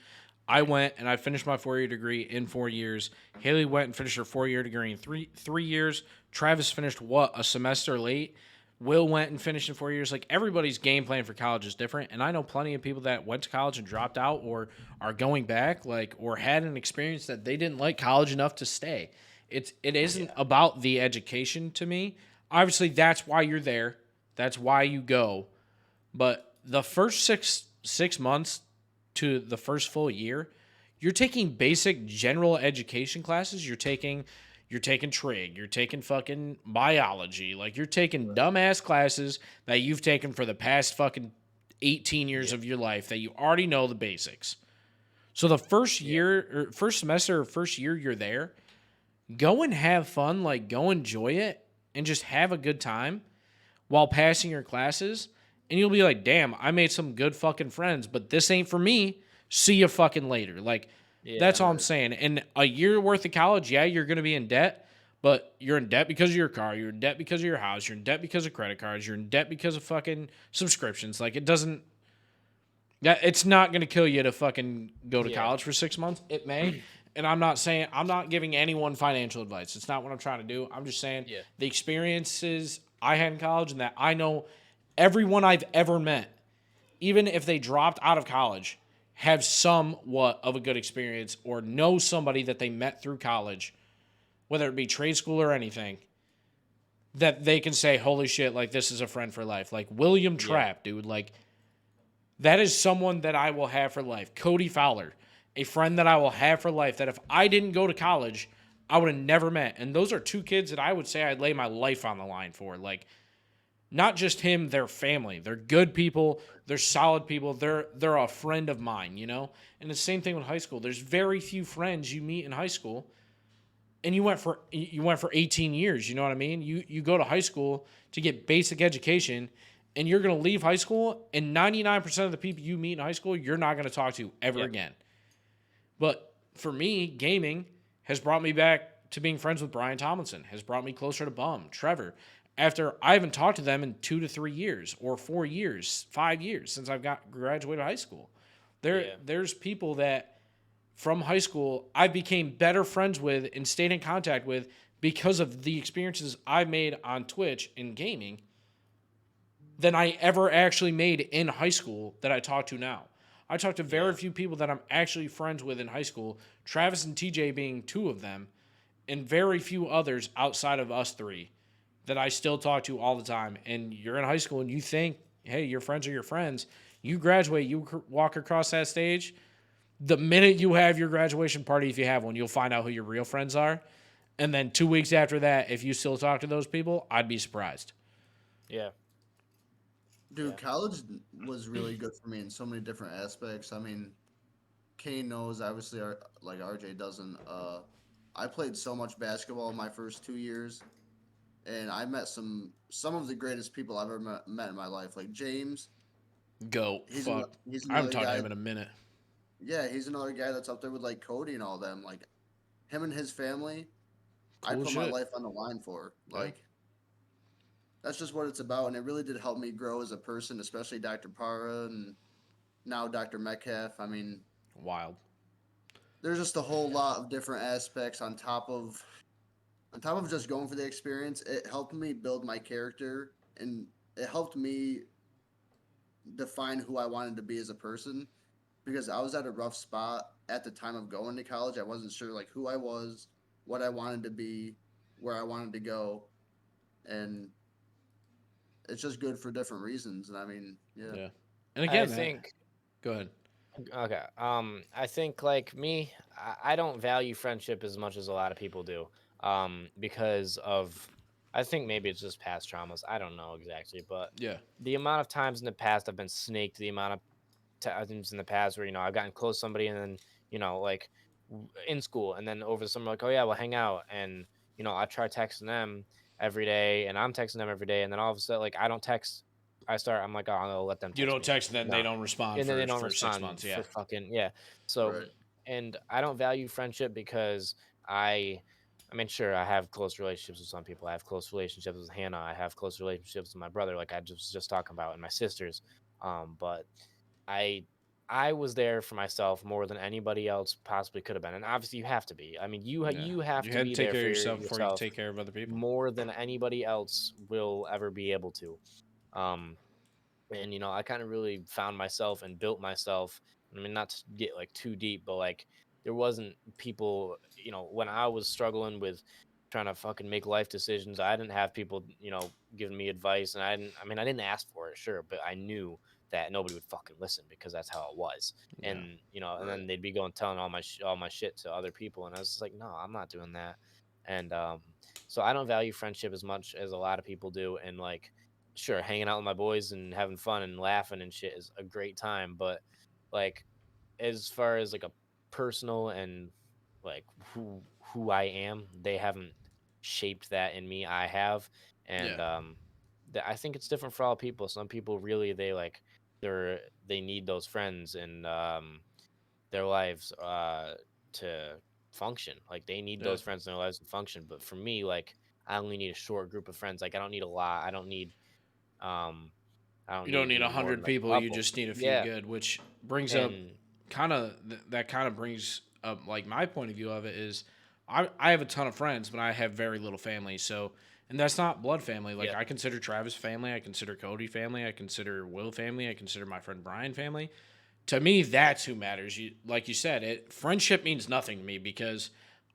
I went and I finished my 4-year degree in 4 years. Haley went and finished her 4-year degree in three years. Travis finished a semester late. Will went and finished in 4 years. Like, everybody's game plan for college is different. And I know plenty of people that went to college and dropped out or are going back, like, or had an experience that they didn't like college enough to stay. It isn't about the education to me. Obviously, that's why you're there. That's why you go. But the first six months to the first full year, you're taking basic general education classes. You're taking trig, you're taking fucking biology, like you're taking dumbass classes that you've taken for the past fucking 18 years of your life that you already know the basics. So the first year or first semester or first year you're there, go and have fun, like go enjoy it and just have a good time while passing your classes. And you'll be like, damn, I made some good fucking friends, but this ain't for me. See you fucking later. Like, that's all I'm saying. And a year worth of college, you're going to be in debt, but you're in debt because of your car. You're in debt because of your house. You're in debt because of credit cards. You're in debt because of fucking subscriptions. Like, it's not going to kill you to fucking go to college for 6 months. It may. And I'm not giving anyone financial advice. It's not what I'm trying to do. I'm just saying the experiences I had in college and that I know everyone I've ever met, even if they dropped out of college, have somewhat of a good experience or know somebody that they met through college, whether it be trade school or anything, that they can say, holy shit, like, this is a friend for life. Like, William Trapp, dude, like, that is someone that I will have for life. Cody Fowler. a friend that I will have for life that if I didn't go to college, I would have never met. And those are two kids that I would say I'd lay my life on the line for. Like, not just him, their family. They're good people. They're solid people. They're a friend of mine, you know? And the same thing with high school. There's very few friends you meet in high school. And you went for 18 years, you know what I mean? You go to high school to get basic education, and you're going to leave high school, and 99% of the people you meet in high school, you're not going to talk to ever again. But for me, gaming has brought me back to being friends with Brian Tomlinson, has brought me closer to Bum, Trevor. After I haven't talked to them in 2 to 3 years, or 4 years, 5 years since I've graduated high school. There's people that from high school I became better friends with and stayed in contact with because of the experiences I made on Twitch in gaming than I ever actually made in high school that I talk to now. I talk to very few people that I'm actually friends with in high school, Travis and TJ being two of them, and very few others outside of us three that I still talk to all the time. And you're in high school and you think, hey, your friends are your friends. You graduate, you walk across that stage. The minute you have your graduation party, if you have one, you'll find out who your real friends are. And then 2 weeks after that, if you still talk to those people, I'd be surprised. Yeah. Dude, college was really good for me in so many different aspects. I mean, Kane knows, obviously, like RJ doesn't. I played so much basketball my first 2 years, and I met some of the greatest people I've ever met in my life. Like James, Go. Fuck. he's I haven't another talked to guy. him in a minute. Yeah, he's another guy that's up there with like Cody and all them. Like him and his family, I Cool put my shit. life on the line for. Yeah. Like that's just what it's about, and it really did help me grow as a person, especially Dr. Para and now Dr. Metcalf. I mean, Wild. there's just a whole lot of different aspects on top of just going for the experience. It helped me build my character, and it helped me define who I wanted to be as a person, because I was at a rough spot at the time of going to college. I wasn't sure like who I was, what I wanted to be, where I wanted to go, and it's just good for different reasons. And I mean, yeah. Yeah. And I again, think go ahead. okay. I think like me, I don't value friendship as much as a lot of people do. Because of I think maybe it's just past traumas. I don't know exactly, but Yeah. the amount of times in the past I've been snaked, the amount of times in the past where I've gotten close to somebody and then like in school and then over the summer like, oh yeah, we'll hang out, and I try texting them every day and I'm texting them every day, and then all of a sudden like I don't text. I'm like, oh, I'll let them You text don't me. text, then they No, don't respond and then they don't for 6 respond months. Yeah. for fucking yeah. So, Right. and I don't value friendship because I I mean, sure, I have close relationships with some people. I have close relationships with Hannah. I have close relationships with my brother, like I just talking about, and my sisters. But I I was there for myself more than anybody else possibly could have been, and obviously you have to be. I mean, Yeah. you have You to had to be take there care for of yourself before you can yourself take care of other people. more than anybody else will ever be able to. Um, and I kind of really found myself and built myself. I mean, not to get like too deep, but like there wasn't people, when I was struggling with trying to fucking make life decisions, I didn't have people, giving me advice, and I didn't ask for it, sure, but I knew that nobody would fucking listen because that's how it was. Yeah. And and Right. then they'd be going telling all my shit to other people, and I was just like, no, I'm not doing that. And so I don't value friendship as much as a lot of people do, and like sure, hanging out with my boys and having fun and laughing and shit is a great time, but like as far as like a personal and like who I am, they haven't shaped that in me. I have. And Yeah. I think it's different for all people. Some people really they need those friends in their lives to function. Like they need Yeah. those friends in their lives to function. But for me, like I only need a short group of friends. Like I don't need a lot. Um, I don't You don't need need more 100 than a people. You couple. just need a few Yeah, good, which brings up and that kind of brings up like my point of view of it is I have a ton of friends, but I have very little family. So, and that's not blood family. Like yeah, I consider Travis family. I consider Cody family. I consider Will family. I consider my friend Brian family. To me, that's who matters. Like you said, friendship means nothing to me because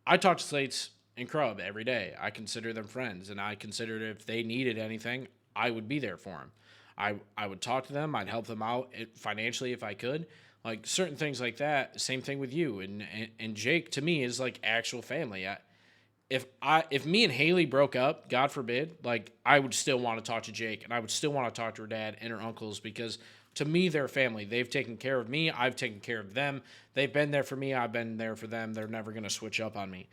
I talk to Slates and Crub every day. I consider them friends, and I considered if they needed anything, I would be there for them. I would talk to them. I'd help them out financially if I could. Like certain things like that. Same thing with you and Jake. To me, is like actual family. If me and Haley broke up, God forbid, like I would still want to talk to Jake and I would still want to talk to her dad and her uncles because to me they're family. They've taken care of me, I've taken care of them. They've been there for me, I've been there for them. They're never going to switch up on me.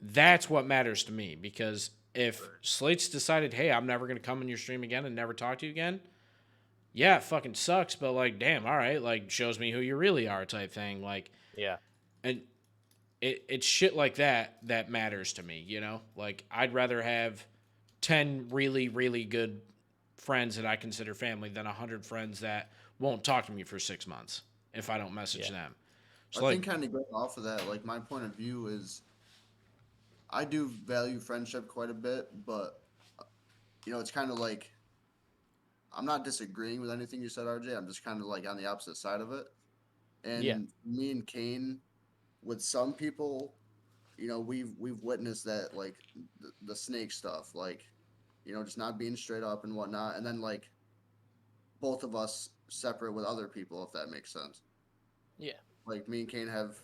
That's what matters to me because if Slate's decided, "Hey, I'm never going to come in your stream again and never talk to you again." Yeah, it fucking sucks, but like damn, all right, like shows me who you really are type thing. Like Yeah. and it's shit like that that matters to me, you know? Like, I'd rather have 10 really, really good friends that I consider family than 100 friends that won't talk to me for 6 months if I don't message Yeah. them. I So, like, think kind of going off of that, like my point of view is I do value friendship quite a bit, but it's kind of like I'm not disagreeing with anything you said, RJ. I'm just kind of like on the opposite side of it. Yeah. And me and Kane, with some people, we've witnessed that like the snake stuff, like just not being straight up and whatnot, and then like both of us separate with other people, if that makes sense. Yeah. Like me and Kane have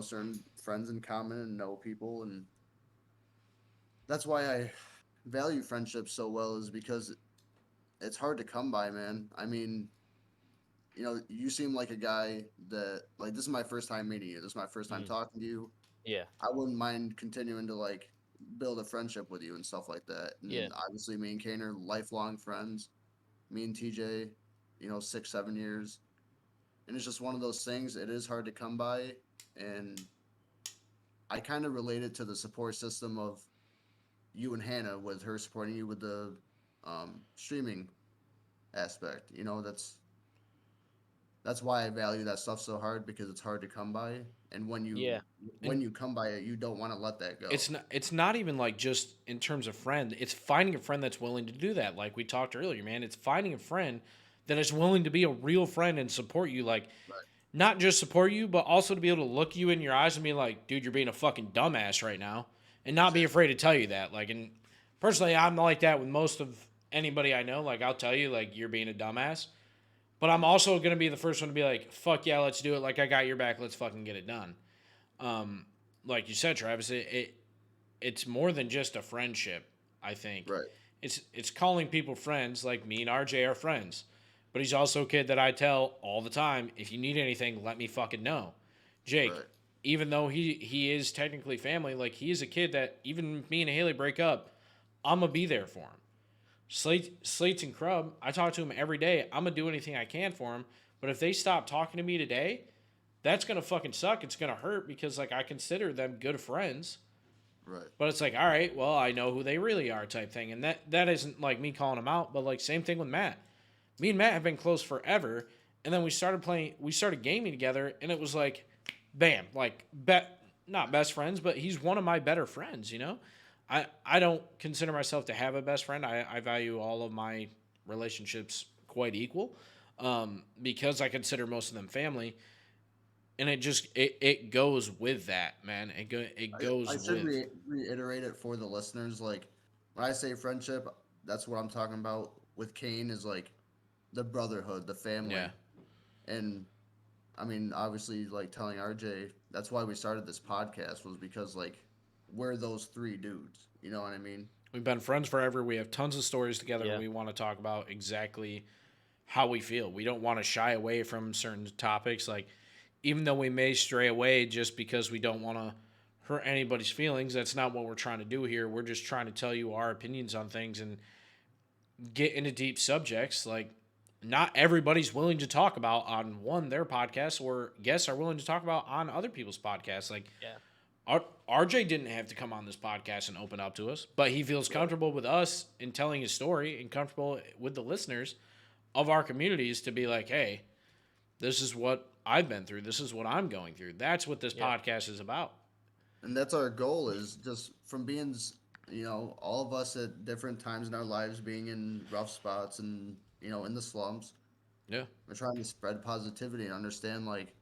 certain friends in common and know people, and that's why I value friendship so well is because it's hard to come by, man. I mean, you seem like a guy that like this is my first time meeting you. This is my first time Mm. talking to you. Yeah. I wouldn't mind continuing to like build a friendship with you and stuff like that. Yeah. And obviously, me and Kane are lifelong friends. Me and TJ, 6, 7 years, and it's just one of those things. It is hard to come by, and I kind of relate it to the support system of you and Hannah with her supporting you with the streaming aspect. That's why I value that stuff so hard because it's hard to come by, and when you Yeah. when and you come by it, you don't want to let that go. it's not even like just in terms of friend. It's finding a friend that's willing to do that. Like we talked earlier, man. It's finding a friend that is willing to be a real friend and support you. Like, Right. not just support you, but also to be able to look you in your eyes and be like, dude, you're being a fucking dumbass right now. And not be afraid to tell you that. Like, and personally, I'm like that with most of anybody I know. Like, I'll tell you, like, you're being a dumbass. But I'm also going to be the first one to be like, fuck yeah, let's do it. Like, I got your back. Let's fucking get it done. Um, like you said, Travis, it's more than just a friendship, I think. Right. It's calling people friends, like me and RJ are friends. But he's also a kid that I tell all the time, if you need anything, let me fucking know. Jake, Right. even though he is technically family, like he is a kid that even if me and Haley break up, I'm gonna be there for him. Slates and Crub, I talk to him every day. I'm gonna do anything I can for him. But if they stop talking to me today, that's gonna fucking suck. It's gonna hurt because like I consider them good friends. Right. But it's like, all right, well, I know who they really are type thing. And that isn't like me calling them out, but like same thing with Matt. Me and Matt have been close forever. And then we started gaming together, and it was like, bam, like not best friends, but he's one of my better friends, you know? I don't consider myself to have a best friend. I value all of my relationships quite equal. Because I consider most of them family. And it goes with that, man. It I goes should with reiterate it for the listeners. Like when I say friendship, that's what I'm talking about with Kane is like the brotherhood, the family. yeah. And I mean, obviously, like telling RJ, that's why we started this podcast was because like we're those three dudes. You know what I mean? We've been friends forever. We have tons of stories together. Yeah. We want to talk about exactly how we feel. We don't want to shy away from certain topics. Like, even though we may stray away just because we don't want to hurt anybody's feelings, that's not what we're trying to do here. We're just trying to tell you our opinions on things and get into deep subjects. Like, not everybody's willing to talk about on their podcast, or guests are willing to talk about on other people's podcasts. Like, Yeah. RJ didn't have to come on this podcast and open up to us, but he feels comfortable with us in telling his story and comfortable with the listeners of our communities to be like, hey, this is what I've been through. This is what I'm going through. That's what this Yeah. podcast is about. And that's our goal is just from being, all of us at different times in our lives being in rough spots and, in the slums. Yeah. We're trying to spread positivity and understand like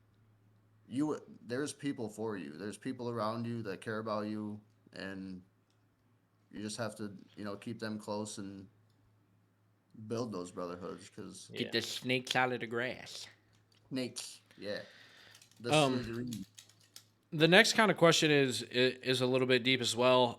there's people for you. There's people around you that care about you, and you just have to, keep them close and build those brotherhoods because Yeah. Get the snakes out of the grass. snakes. Yeah, this is Um, the dream. the next kind of question is a little bit deep as well.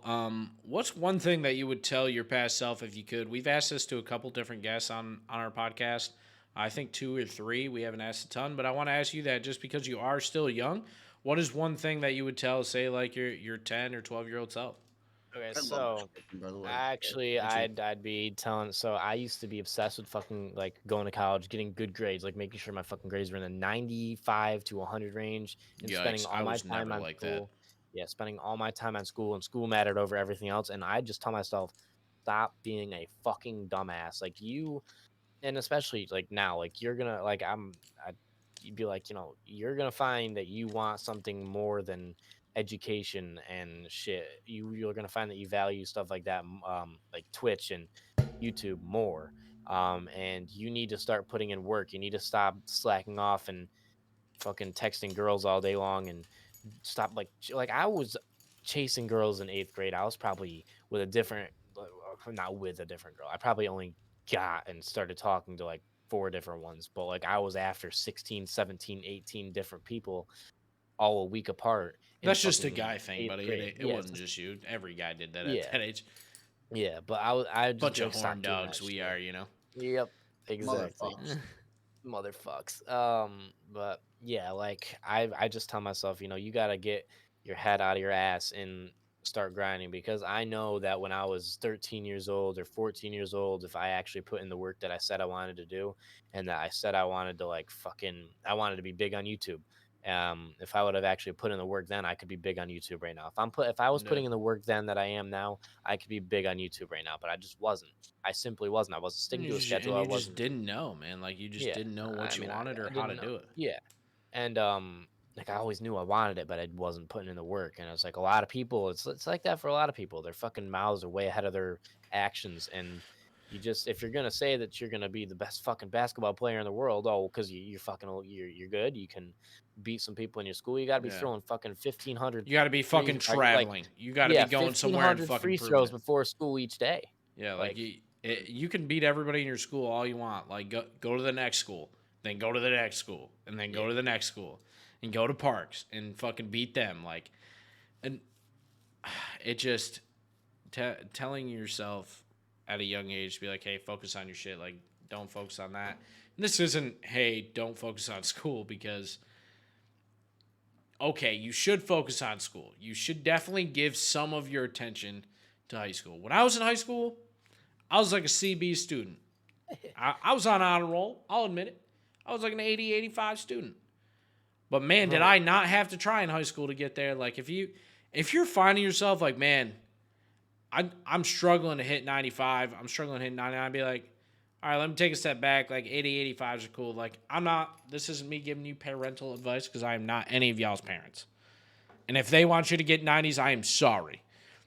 What's one thing that you would tell your past self if you could? We've asked this to a couple different guests on our podcast. I think 2 or 3. We haven't asked a ton, but I want to ask you that just because you are still young. What is one thing that you would tell, say, like your 10 or 12-year-old self? Okay, I love this so question, by the way. actually, Me too. I'd be telling. So I used to be obsessed with fucking like going to college, getting good grades, like making sure my fucking grades were in the 95 to 100 range, and spending Yikes! I all my was time never on like that. school. Yeah, spending all my time on school, and school mattered over everything else. And I just tell myself, stop being a fucking dumbass. Like you, and especially like now, like you're gonna like you'd be like, you're gonna find that you want something more than education and shit. You're gonna find that you value stuff like that, like Twitch and YouTube more. And you need to start putting in work. You need to stop slacking off and fucking texting girls all day long and stop like I was chasing girls in 8th grade. I was probably with a different not with a different girl. I probably only got and started talking to like 4 different ones, but like I was after 16, 17, 18 different people all a week apart in That's just a fucking guy thing, eighth buddy. grade. It Yeah, it's wasn't just just you. Every guy did that at yeah, that age. yeah. But I just Bunch be of like, horn stop doing that dogs we shit. are. Yep, exactly. Motherfuckers. Motherfucks. But yeah, like I just tell myself, you gotta get your head out of your ass and start grinding because I know that when I was 13 years old or 14 years old, if I actually put in the work that I said I wanted to do and that I said I wanted to I wanted to be big on YouTube. If I would have actually put in the work then, I could be big on YouTube right now. If I was Yeah. putting in the work then that I am now, I could be big on YouTube right now, but I just wasn't. I simply wasn't. I wasn't sticking to a schedule. I You just wasn't. didn't know, man. Like you just Yeah, didn't know I what you mean, wanted or I how didn't to know. do it. Yeah, and like I always knew I wanted it, but I wasn't putting in the work. And it's like a lot of people. It's like that for a lot of people. Their fucking mouths are way ahead of their actions, and you just if you're gonna say that you're gonna be the best fucking basketball player in the world, oh, because you're fucking you're good, you can beat some people in your school. You got to be Yeah. throwing fucking 1,500 You got to be free, fucking like traveling. You got to be yeah, going somewhere and 1,500 fucking free proving throws it. before school each day. Yeah, like Like you can beat everybody in your school all you want. Like go to the next school, then go to the next school, and then go yeah, to the next school, and go to parks and fucking beat them. Like, and it just telling yourself at a young age to be like, hey, focus on your shit. Like, don't focus on that. And this isn't, hey, don't focus on school because okay, you should focus on school. You should definitely give some of your attention to high school. When I was in high school, I was like a CB student. I was on honor roll. I'll admit it. I was like an 80, 85 student. But man, did bro. I not have to try in high school to get there? Like if you're finding yourself like, man, I'm struggling to hit 95. I'm struggling to hit 99. I'd be like, all right, let me take a step back. Like 80, 85s are cool. Like this isn't me giving you parental advice because I am not any of y'all's parents. And if they want you to get 90s, I am sorry.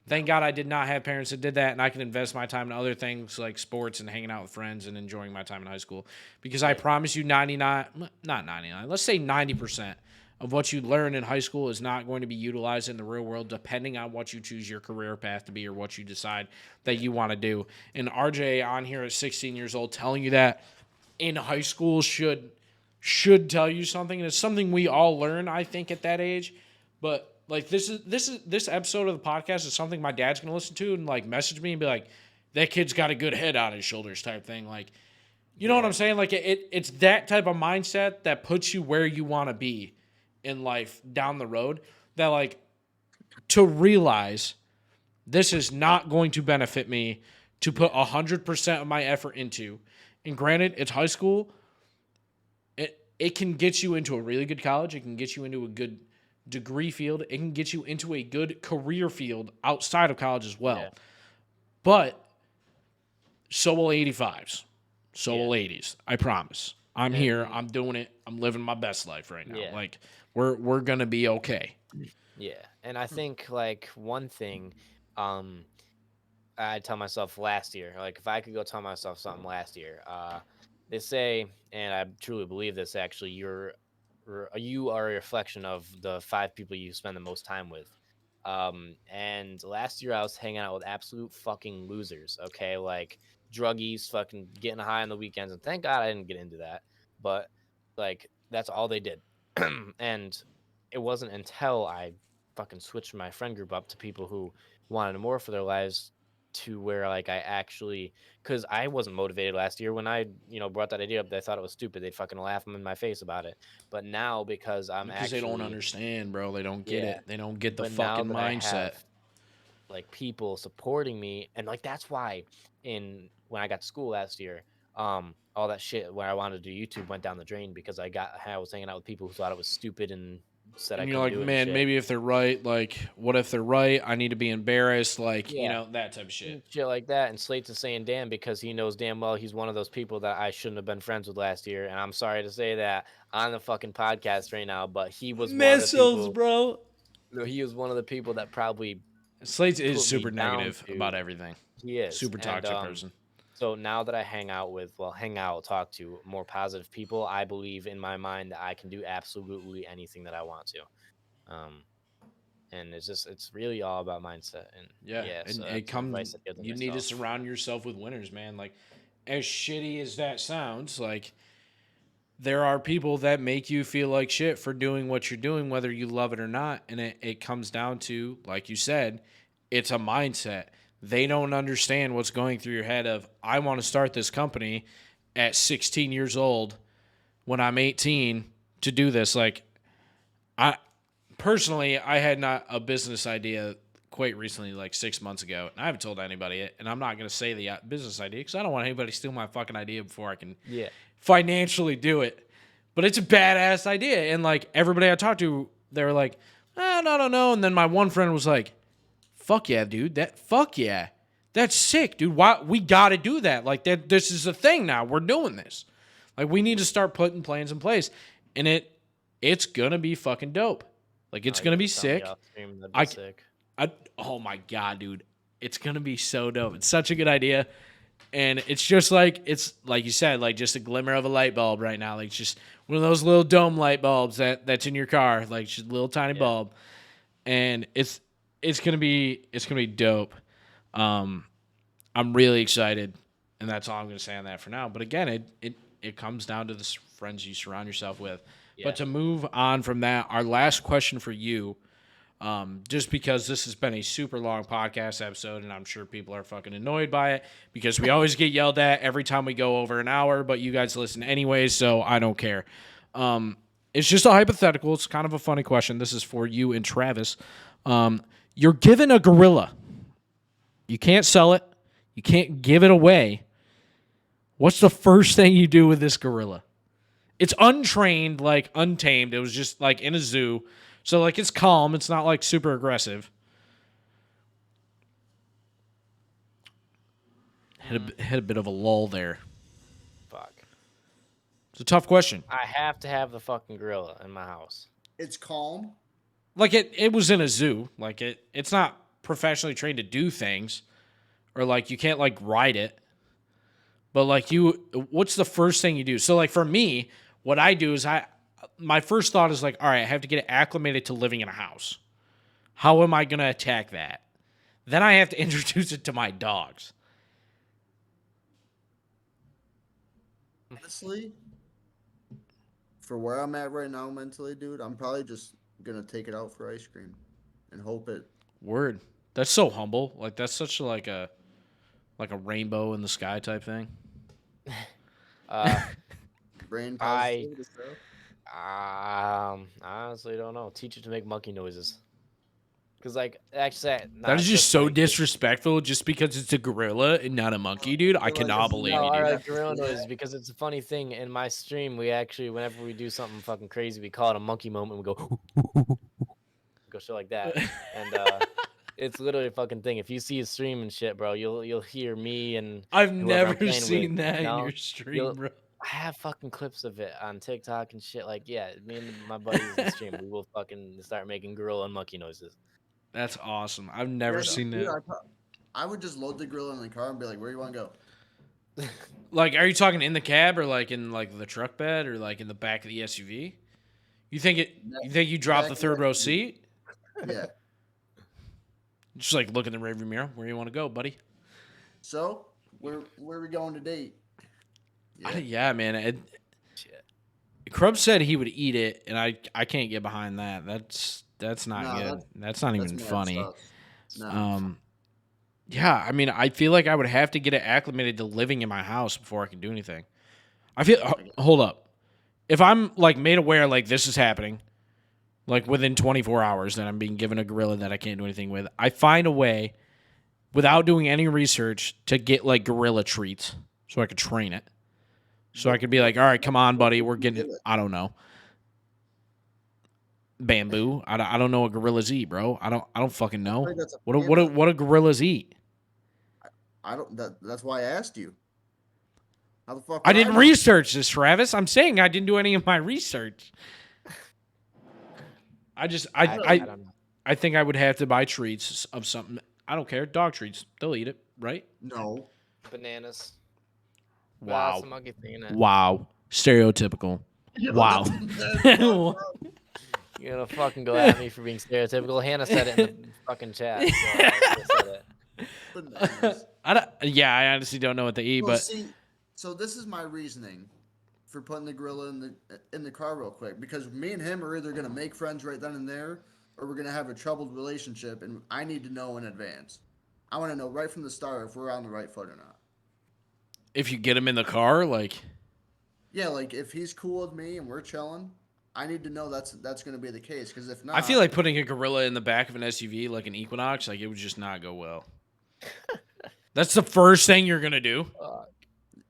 Thank God I did not have parents that did that, and I can invest my time in other things like sports and hanging out with friends and enjoying my time in high school. Because I promise you, 99, not 99, let's say 90% of what you learn in high school is not going to be utilized in the real world, depending on what you choose your career path to be or what you decide that you want to do. And RJ on here at 16 years old telling you that in high school should tell you something, and it's something we all learn, I think, at that age. But like this episode of the podcast is something my dad's gonna listen to and like message me and be like, that kid's got a good head on his shoulders type thing. Like, you know what I'm saying? Like it's that type of mindset that puts you where you want to be in life down the road. That like to realize this is not going to benefit me to put 100% of my effort into. And granted, it's high school. It can get you into a really good college. It can get you into a good degree field. It can get you into a good career field outside of college as well. Yeah. But so will 85s. So Yeah. will 80s. I promise. I'm And here. I'm doing it. I'm living my best life right now. yeah. Like we're gonna be okay. Yeah. And I think like one thing, um, I tell myself last year, like if I could go tell myself something last year, they say, and I truly believe this actually, you are a reflection of the 5 people you spend the most time with. And last year I was hanging out with absolute fucking losers, okay? Like druggies, fucking getting high on the weekends, and thank God I didn't get into that. But like that's all they did. And it wasn't until I fucking switched my friend group up to people who wanted more for their lives to where like I actually, because I wasn't motivated last year when I brought that idea up. They thought it was stupid. They'd fucking laugh in my face about it. But now because I'm Because they don't actually, understand, bro. They don't get yeah. it. They don't get the But now fucking that I mindset. have like people supporting me, and like that's why when I got to school last year, all that shit where I wanted to do YouTube went down the drain because I was hanging out with people who thought it was stupid and said I And you're couldn't like, do it and man, shit. maybe if they're right, like, what if they're right? I need to be embarrassed, like, Yeah. that type of shit. Shit like that, and Slate's is saying damn because he knows damn well he's one of those people that I shouldn't have been friends with last year, and I'm sorry to say that on the fucking podcast right now, but he was one of the Missiles, people. bro. No, he was one of the people that probably Slates is put me super down negative about to. everything. He is, Super and toxic person. so now that I talk to more positive people, I believe in my mind that I can do absolutely anything that I want to. And it's really all about mindset. And Yeah, so and it that's advice comes. I give to You need to myself. surround yourself with winners, man. Like, as shitty as that sounds, like there are people that make you feel like shit for doing what you're doing, whether you love it or not. And it comes down to, like you said, it's a mindset. They don't understand what's going through your head of, I want to start this company at 16 years old when I'm 18 to do this. Like, I personally, I had not a business idea quite recently, like 6 months ago, and I haven't told anybody it. And I'm not going to say the business idea because I don't want anybody to steal my fucking idea before I can Yeah. financially do it. But it's a badass idea, and like everybody I talked to, they were like, no. And then my one friend was like, "Fuck yeah, dude! Fuck yeah, that's sick, dude. Why we got to do that? Like that. This is a thing now. We're doing this. Like we need to start putting plans in place, and it's gonna be fucking dope. Like it's Oh, gonna yeah, be tell me sick. off stream, that'd be I, sick. oh my god, dude, it's gonna be so dope. It's such a good idea, and it's like you said, like just a glimmer of a light bulb right now. Like just one of those little dome light bulbs that's in your car, like just a little tiny Yeah. bulb, and it's gonna be dope. I'm really excited, and that's all I'm gonna say on that for now. But again, it comes down to the friends you surround yourself with. Yeah. But to move on from that, our last question for you. Just because this has been a super long podcast episode, and I'm sure people are fucking annoyed by it because we always get yelled at every time we go over an hour, but you guys listen anyways, so I don't care. It's just a hypothetical. It's kind of a funny question. This is for you and Travis. You're given a gorilla. You can't sell it. You can't give it away. What's the first thing you do with this gorilla? It's untrained, like untamed. It was just like in a zoo. So, like, it's calm. It's not, like, super aggressive. Hit a bit of a lull there. Fuck. It's a tough question. I have to have the fucking gorilla in my house. It's calm. Like, it was in a zoo. Like, it's not professionally trained to do things. Or, like, you can't, like, ride it. But, like, what's the first thing you do? So, like, for me, what I do is my first thought is, like, all right, I have to get it acclimated to living in a house. How am I going to attack that? Then I have to introduce it to my dogs. Honestly, for where I'm at right now mentally, dude, I'm probably just gonna take it out for ice cream and hope it. Word. That's so humble. Like that's such like a rainbow in the sky type thing. Brain I positivity stuff. I honestly don't know. Teach it to make monkey noises. Because like actually, That is just so disrespectful just because it's a gorilla and not a monkey, dude. I Like, cannot believe No, you, I dude. like gorilla noises because it's a funny thing. In my stream, we actually, whenever we do something fucking crazy, we call it a monkey moment. We go, go shit like that, and it's literally a fucking thing. If you see a stream and shit, bro, you'll hear me and I've whoever I'm never playing seen with, that in no, your stream, you'll- bro. I have fucking clips of it on TikTok and shit. Like, yeah, me and my buddies in the stream, we will fucking start making gorilla and monkey noises. That's awesome. I've never Yeah, seen dude, that. I would just load the grill in the car and be like, "Where you want to go?" Like, are you talking in the cab or like in like the truck bed or like in the back of the SUV? You think you drop the Back third of the row SUV. seat? Yeah. Just like look in the rearview mirror. Where you want to go, buddy? So where are we going to date? Yeah, man. Shit. Krub said he would eat it, and I can't get behind that. That's not No, good. That's not even mad funny. stuff. No. Yeah, I mean, I feel like I would have to get it acclimated to living in my house before I can do anything. I feel. Hold up. If I'm like made aware like this is happening, like within 24 hours that I'm being given a gorilla that I can't do anything with, I find a way without doing any research to get like gorilla treats so I could train it. So I could be like, all right, come on, buddy, we're getting it. I don't know. Bamboo. I don't know what gorillas eat, bro. I don't fucking know. What do gorillas eat? I don't. That's why I asked you. How the fuck? I didn't research this, Travis. I'm saying I didn't do any of my research. I don't know. I think I would have to buy treats of something. I don't care. Dog treats. They'll eat it, right? No. Bananas. Wow. Wow. Wow. Stereotypical. Wow. You're gonna fucking go at me for being stereotypical. Hannah said it in the fucking chat. So I said it. Bananas. I honestly don't know what they eat, Well, but see, so this is my reasoning for putting the gorilla in the car real quick, because me and him are either gonna make friends right then and there, or we're gonna have a troubled relationship, and I need to know in advance. I want to know right from the start if we're on the right foot or not. if you get him in the car, like Yeah, like if he's cool with me and we're chilling, I need to know that's gonna be the case. Because if not, I feel like putting a gorilla in the back of an SUV like an Equinox, like it would just not go well. That's the first thing you're gonna do.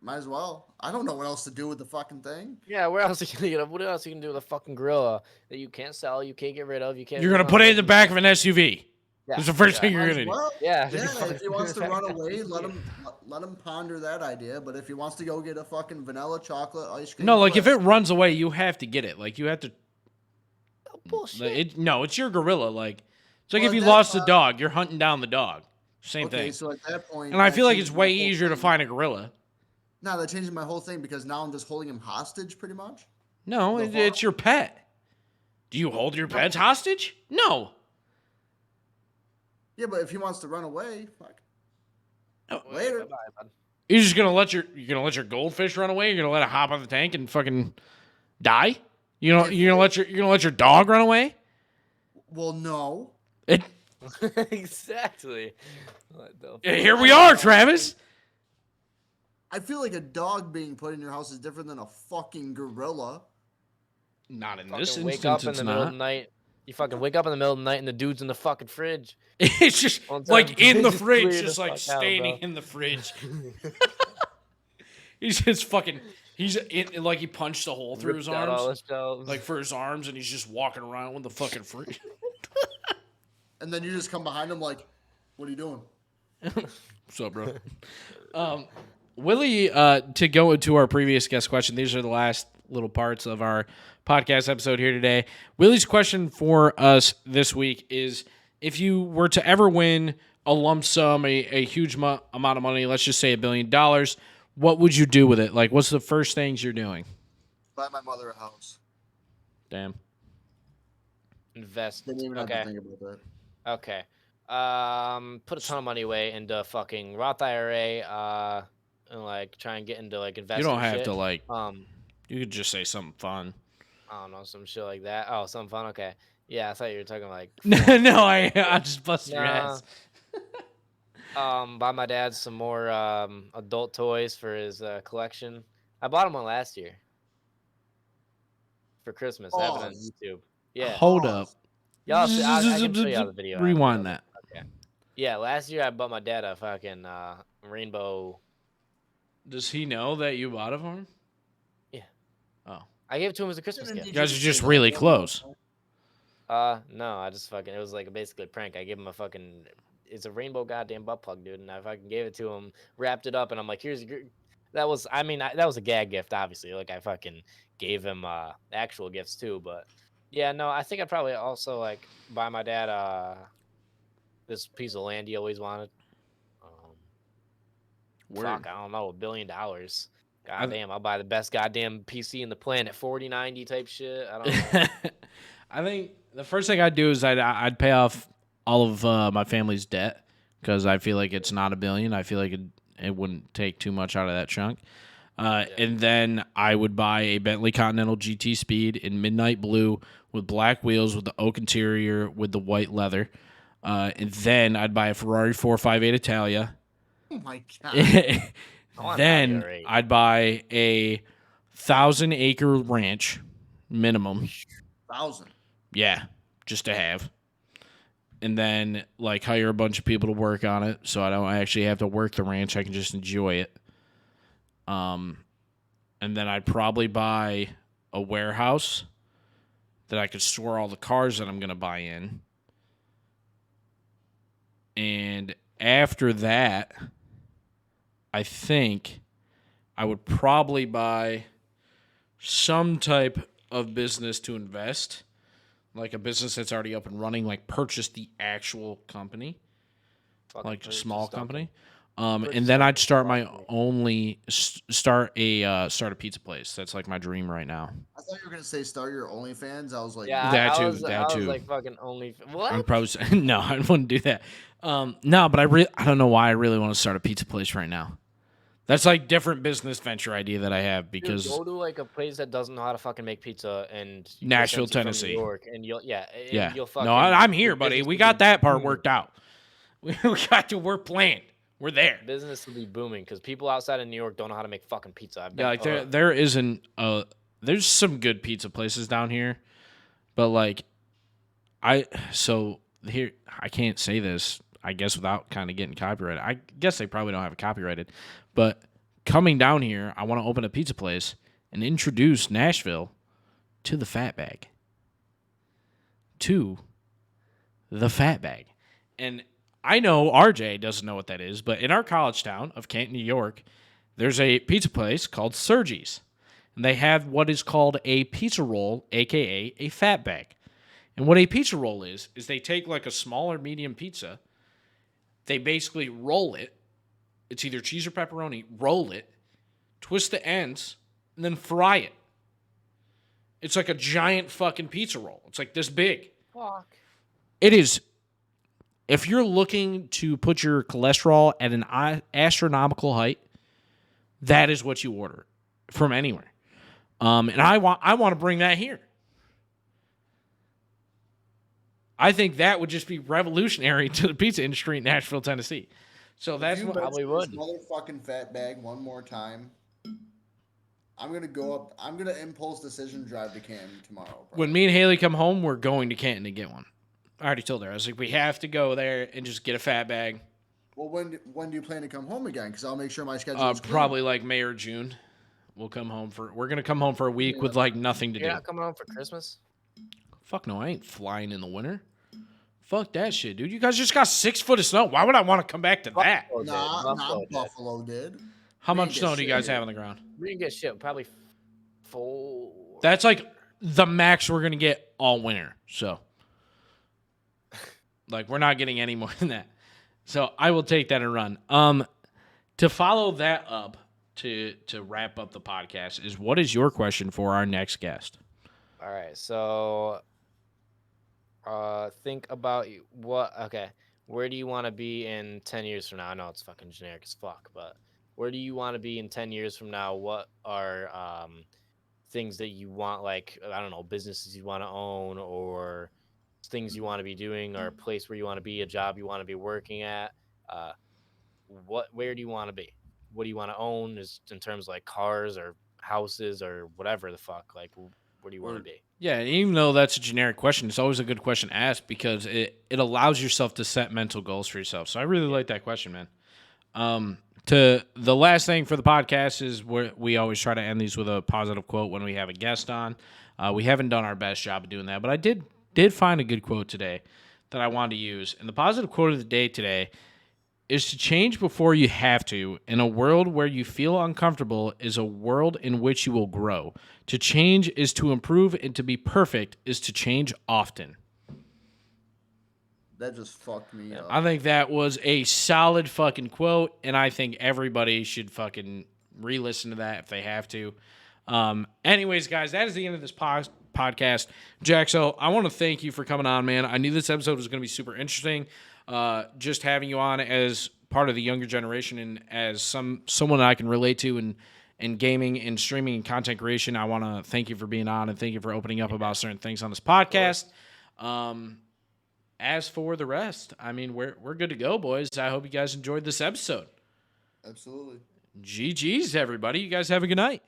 might as well. I don't know what else to do with the fucking thing. Yeah, where else are you gonna get? What else are you gonna do with a fucking gorilla that you can't sell, you can't get rid of, you can't? You're gonna put it in the back of an SUV. Yeah, That's the first thing you're Might gonna as do. well. Yeah. Yeah, if he wants to run away, let him ponder that idea. But if he wants to go get a fucking vanilla chocolate ice cream, No, like if it twist, runs away, you have to get it. Like you have to. Oh, bullshit. No, it's your gorilla. Like it's like Well, if you at that lost a time- dog, you're hunting down the dog. Same okay, thing. so at that point, And I that feel like changes it's my way whole easier to thing. find a gorilla. No, that changes my whole thing because now I'm just holding him hostage, pretty much. No, The it's your pet. Do you hold your pets hostage? No. Yeah, but if he wants to run away, fuck. No. Later. Bye-bye, bud. You're just gonna let your goldfish run away? You're gonna let it hop on the tank and fucking die? You're gonna let your dog run away? Well, no. Exactly. What the Here we are, Travis. I feel like a dog being put in your house is different than a fucking gorilla. Not in fucking this wake up instance, in it's the middle of not. the night. You fucking wake up in the middle of the night and the dude's in the fucking fridge. It's just One like time, in the just fridge, clear just the like fuck out, standing bro. in the fridge. He's just fucking. He's in, like he punched a hole through his Ripped out all arms, his shelves. like for his arms, and he's just walking around with the fucking fridge. And then you just come behind him like, what are you doing? What's up, bro? Willie, to go into our previous guest question, these are the last little parts of our podcast episode here today. Willie's question for us this week is, if you were to ever win a lump sum, a huge amount of money, let's just say $1 billion, what would you do with it? Like, what's the first things you're doing? Buy my mother a house. Damn. Invest. Didn't even have Okay. to think about that. Okay. Put a ton of money away into fucking Roth IRA. And like try and get into like investing. You don't have shit. to, like, Um, you could just say something fun. I don't know, some shit like that. Oh, something fun. Okay. Yeah, I thought you were talking like. No, I just busted your Nah. ass. Buy my dad some more adult toys for his collection. I bought him one last year for Christmas. I have it on Pause. YouTube. Yeah. Hold up. Y'all see, I can show y'all the video. Rewind that. Okay. Yeah, last year I bought my dad a fucking rainbow. Does he know that you bought it for him? Yeah. Oh. I gave it to him as a Christmas Didn't gift. You guys are just really close. No, I just fucking, it was like basically a prank. I gave him a fucking, it's a rainbow goddamn butt plug, dude, and I fucking gave it to him, wrapped it up, and I'm like, here's your, that was, I mean, that was a gag gift, obviously. Like I fucking gave him actual gifts too, but yeah, no, I think I'd probably also like buy my dad this piece of land he always wanted. Fuck, I don't know, $1 billion. God damn, I'll buy the best goddamn PC in the planet, 4090 type shit. I don't know. I think the first thing I'd do is I'd pay off all of my family's debt, because I feel like it's not $1 billion. I feel like it wouldn't take too much out of that chunk. And then I would buy a Bentley Continental GT Speed in midnight blue with black wheels with the oak interior with the white leather. And then I'd buy a Ferrari 458 Italia. Oh my god. Then Italia, right? I'd buy a 1,000-acre ranch minimum. 1,000. Yeah, just to have. And then like hire a bunch of people to work on it so I don't actually have to work the ranch. I can just enjoy it. And then I'd probably buy a warehouse that I could store all the cars that I'm going to buy in. And after that, I think I would probably buy some type of business to invest, like a business that's already up and running, like purchase the actual company, Fucking like a purchase small something. company. Purchase And then I'd something. start a pizza place. That's like my dream right now. I thought you were gonna say start your OnlyFans. I was like, Yeah, That I too, was, that I was too. like fucking only. I'm What? probably no, I wouldn't do that. No, but I don't know why I really want to start a pizza place right now. That's like different business venture idea that I have Dude, because go to like a place that doesn't know how to fucking make pizza and Nashville, since you're from Tennessee. New York, and you'll Yeah, you'll fucking. no, I'm your here, buddy. business We will got be that part booming. worked out. We got to work planned. We're there. Business will be booming because people outside of New York don't know how to make fucking pizza. I've been, Yeah, like there isn't there's some good pizza places down here, but like so here I can't say this, I guess, without kind of getting copyrighted. I guess they probably don't have it copyrighted, but coming down here, I want to open a pizza place and introduce Nashville to the fat bag. To the fat bag. And I know RJ doesn't know what that is, but in our college town of Canton, New York, there's a pizza place called Sergi's. And they have what is called a pizza roll, a.k.a. a fat bag. And what a pizza roll is they take like a small or medium pizza, they basically roll it. It's either cheese or pepperoni, roll it, twist the ends, and then fry it. It's like a giant fucking pizza roll. It's like this big. fuck. It is. If you're looking to put your cholesterol at an astronomical height, that is what you order from anywhere. And I want to bring that here. I think that would just be revolutionary to the pizza industry in Nashville, Tennessee. So that's if you what. Probably mention this would. motherfucking fat bag one more time, I'm gonna go up. I'm gonna impulse decision drive to Canton tomorrow. When me and Haley come home, we're going to Canton to get one. I already told her. I was like, we have to go there and just get a fat bag. Well, when do you plan to come home again? Because I'll make sure my schedule is clear. Probably like May or June. We'll come home we're gonna come home for a week with like nothing to You're do. not coming home for Christmas? Fuck no, I ain't flying in the winter. Fuck that shit, dude. You guys just got 6 foot of snow. Why would I want to come back to that? Not Buffalo did. How We much didn't snow get do you shit guys here. have on the ground? We didn't get shit. Probably 4. That's like the max we're gonna get all winter. So, like, we're not getting any more than that. So I will take that and run. To follow that up, to wrap up the podcast, is what is your question for our next guest? All right, so think about where do you want to be in 10 years from now? I know it's fucking generic as fuck, but where do you want to be in 10 years from now? What are things that you want, like, I don't know, businesses you want to own, or things you want to be doing, or a place where you want to be, a job you want to be working at? Where do you want to be? What do you want to own, is in terms of like cars or houses or whatever the fuck? Like, where do you want to be? Yeah, and even though that's a generic question, it's always a good question to ask because it allows yourself to set mental goals for yourself. So I really like that question, man. To the last thing for the podcast is we always try to end these with a positive quote when we have a guest on. We haven't done our best job of doing that, but I did find a good quote today that I wanted to use. And the positive quote of the day today is: to change before you have to. In a world where you feel uncomfortable is a world in which you will grow. To change is to improve, and to be perfect is to change often. That just fucked me up. I think that was a solid fucking quote, and I think everybody should fucking re-listen to that if they have to. Anyways, guys, that is the end of this podcast. Jaxzo, I want to thank you for coming on, man. I knew this episode was going to be super interesting. Just having you on as part of the younger generation and as someone I can relate to in gaming and streaming and content creation. I want to thank you for being on and thank you for opening up about certain things on this podcast. As for the rest, I mean, we're good to go, boys. I hope you guys enjoyed this episode. Absolutely. GG's, everybody. You guys have a good night.